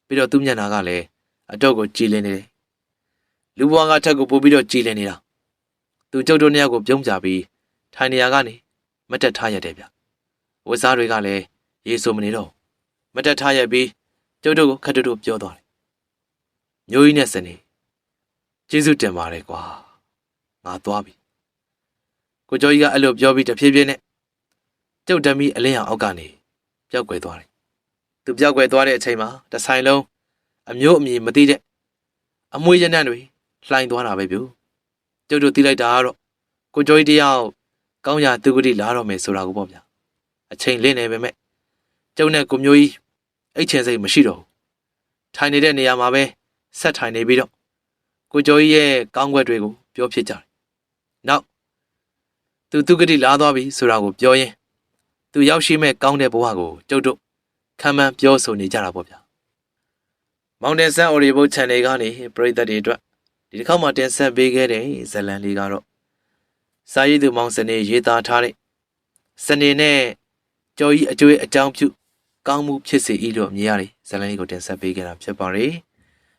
ပြီးတော့သူ့မျက်နှာကလည်းအတော့ကိုကြည်လင်းနေတယ်လူဘဝကထက်ကိုပို့ပြီးတော့ကြည်လင်းနေတာသူကျုပ်တို့နှစ်ယောက်ကိုပြုံးပြပြီးထိုင်နေရာကနေမတက်ထားရတဲ့ဗျဝတ်စားတွေကလည်းရေဆိုမနေတော့မတက်ထားရပြီးကျုပ်တို့ကိုခက်တူပြောသွားတယ်မျိုးကြီးနဲ့စနေကျေးဇူးတင်ပါတယ်ကွာငါသွားပြီကိုကျော်ကြီးကအဲ့လိုပြောပြီးတဖြည်းဖြည်းနဲ့ကျုပ်ဓမီအလင်းရောင်အောက်ကနေပျောက်ကွယ်သွားတယ်သူပျောက်ကွယ်သွားတဲ့အချိန်မှာတဆိုင်လုံးအမျိုးအမည်မသိတဲ့အမွှေးရနံ့တွေလှိုင်သွားတာပဲဗျကျုပ်တို့သိလိုက်တာကတော့ကိုကျော်ကြီးတယောက်ကောင်းရာသူဂတိလာတော့မယ်ဆိုတာကိုပေါ့ဗျာအချိန်လင်းနေပေမဲ့ကျုပ်နဲ့ကိုမျိုးကြီးအိတ်ချင်စိတ်မရှိတော့ဘူးထိုင်နေတဲ့နေရာမှာပဲဆက်ထိုင်နေပြီးတော့ကိုကျော်ကြီးရဲ့ကောင်းကွက်တွေကိုပြောဖြစ်ကြတယ်နောက်သူဂတိလာသွားပြီဆိုတာကိုပြောရင်းသူရောက်ရှိမဲ့ကောင်းတဲ့ဘဝကိုကျုပ်တို့ခံမှန်းပြောဆိုနေကြတာပေါ့ဗျာမောင်တင်ဆန်း Audio Channel ကနေပရိသတ်တွေအတွက်ဒီတစ်ခေါက်မှတင်ဆက်ပေးခဲ့တဲ့ဇာတ်လမ်းလေးကတော့စာရေးသူမောင်စနေရေးသားထားတဲ့စနေနဲ့ကျော်ကြီးအကျွေးအကြောင်းပြုကောင်းမှုဖြစ်စေ၏လို့မြင်ရတယ်ဇာတ်လမ်းလေးကိုတင်ဆက်ပေးခဲ့တာဖြစ်ပါတယ်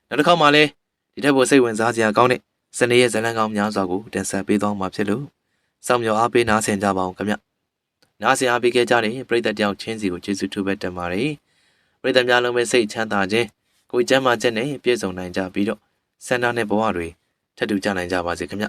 နောက်တစ်ခေါက်မှလည်းဒီထက်ပိုစိတ်ဝင်စားစရာကောင်းတဲ့စနေရဲ့ဇာတ်လမ်းကောင်းများစွာကိုတင်ဆက်ပေးသွားမှာဖြစ်လို့စောင့်မျှော်အားပေးနားဆင်ကြပါအောင်ခင်ဗျနားဆင်အားပေးခဲ့ကြတဲ့ပရိသတ်တယောက်ချင်းစီကိုကျေးဇူးထူးပဲတင်ပါတယ်ပရိသတ်များလုံးပဲစိတ်ချမ်းသာခြင်းကိုယ်ကျမ်းမာခြင်းနဲ့ပြည့်စုံနိုင်ကြပြီးတော့စန္ဒနဲ့ဘဝတွေထပ်တူကြနိုင်ကြပါစေခင်ဗျ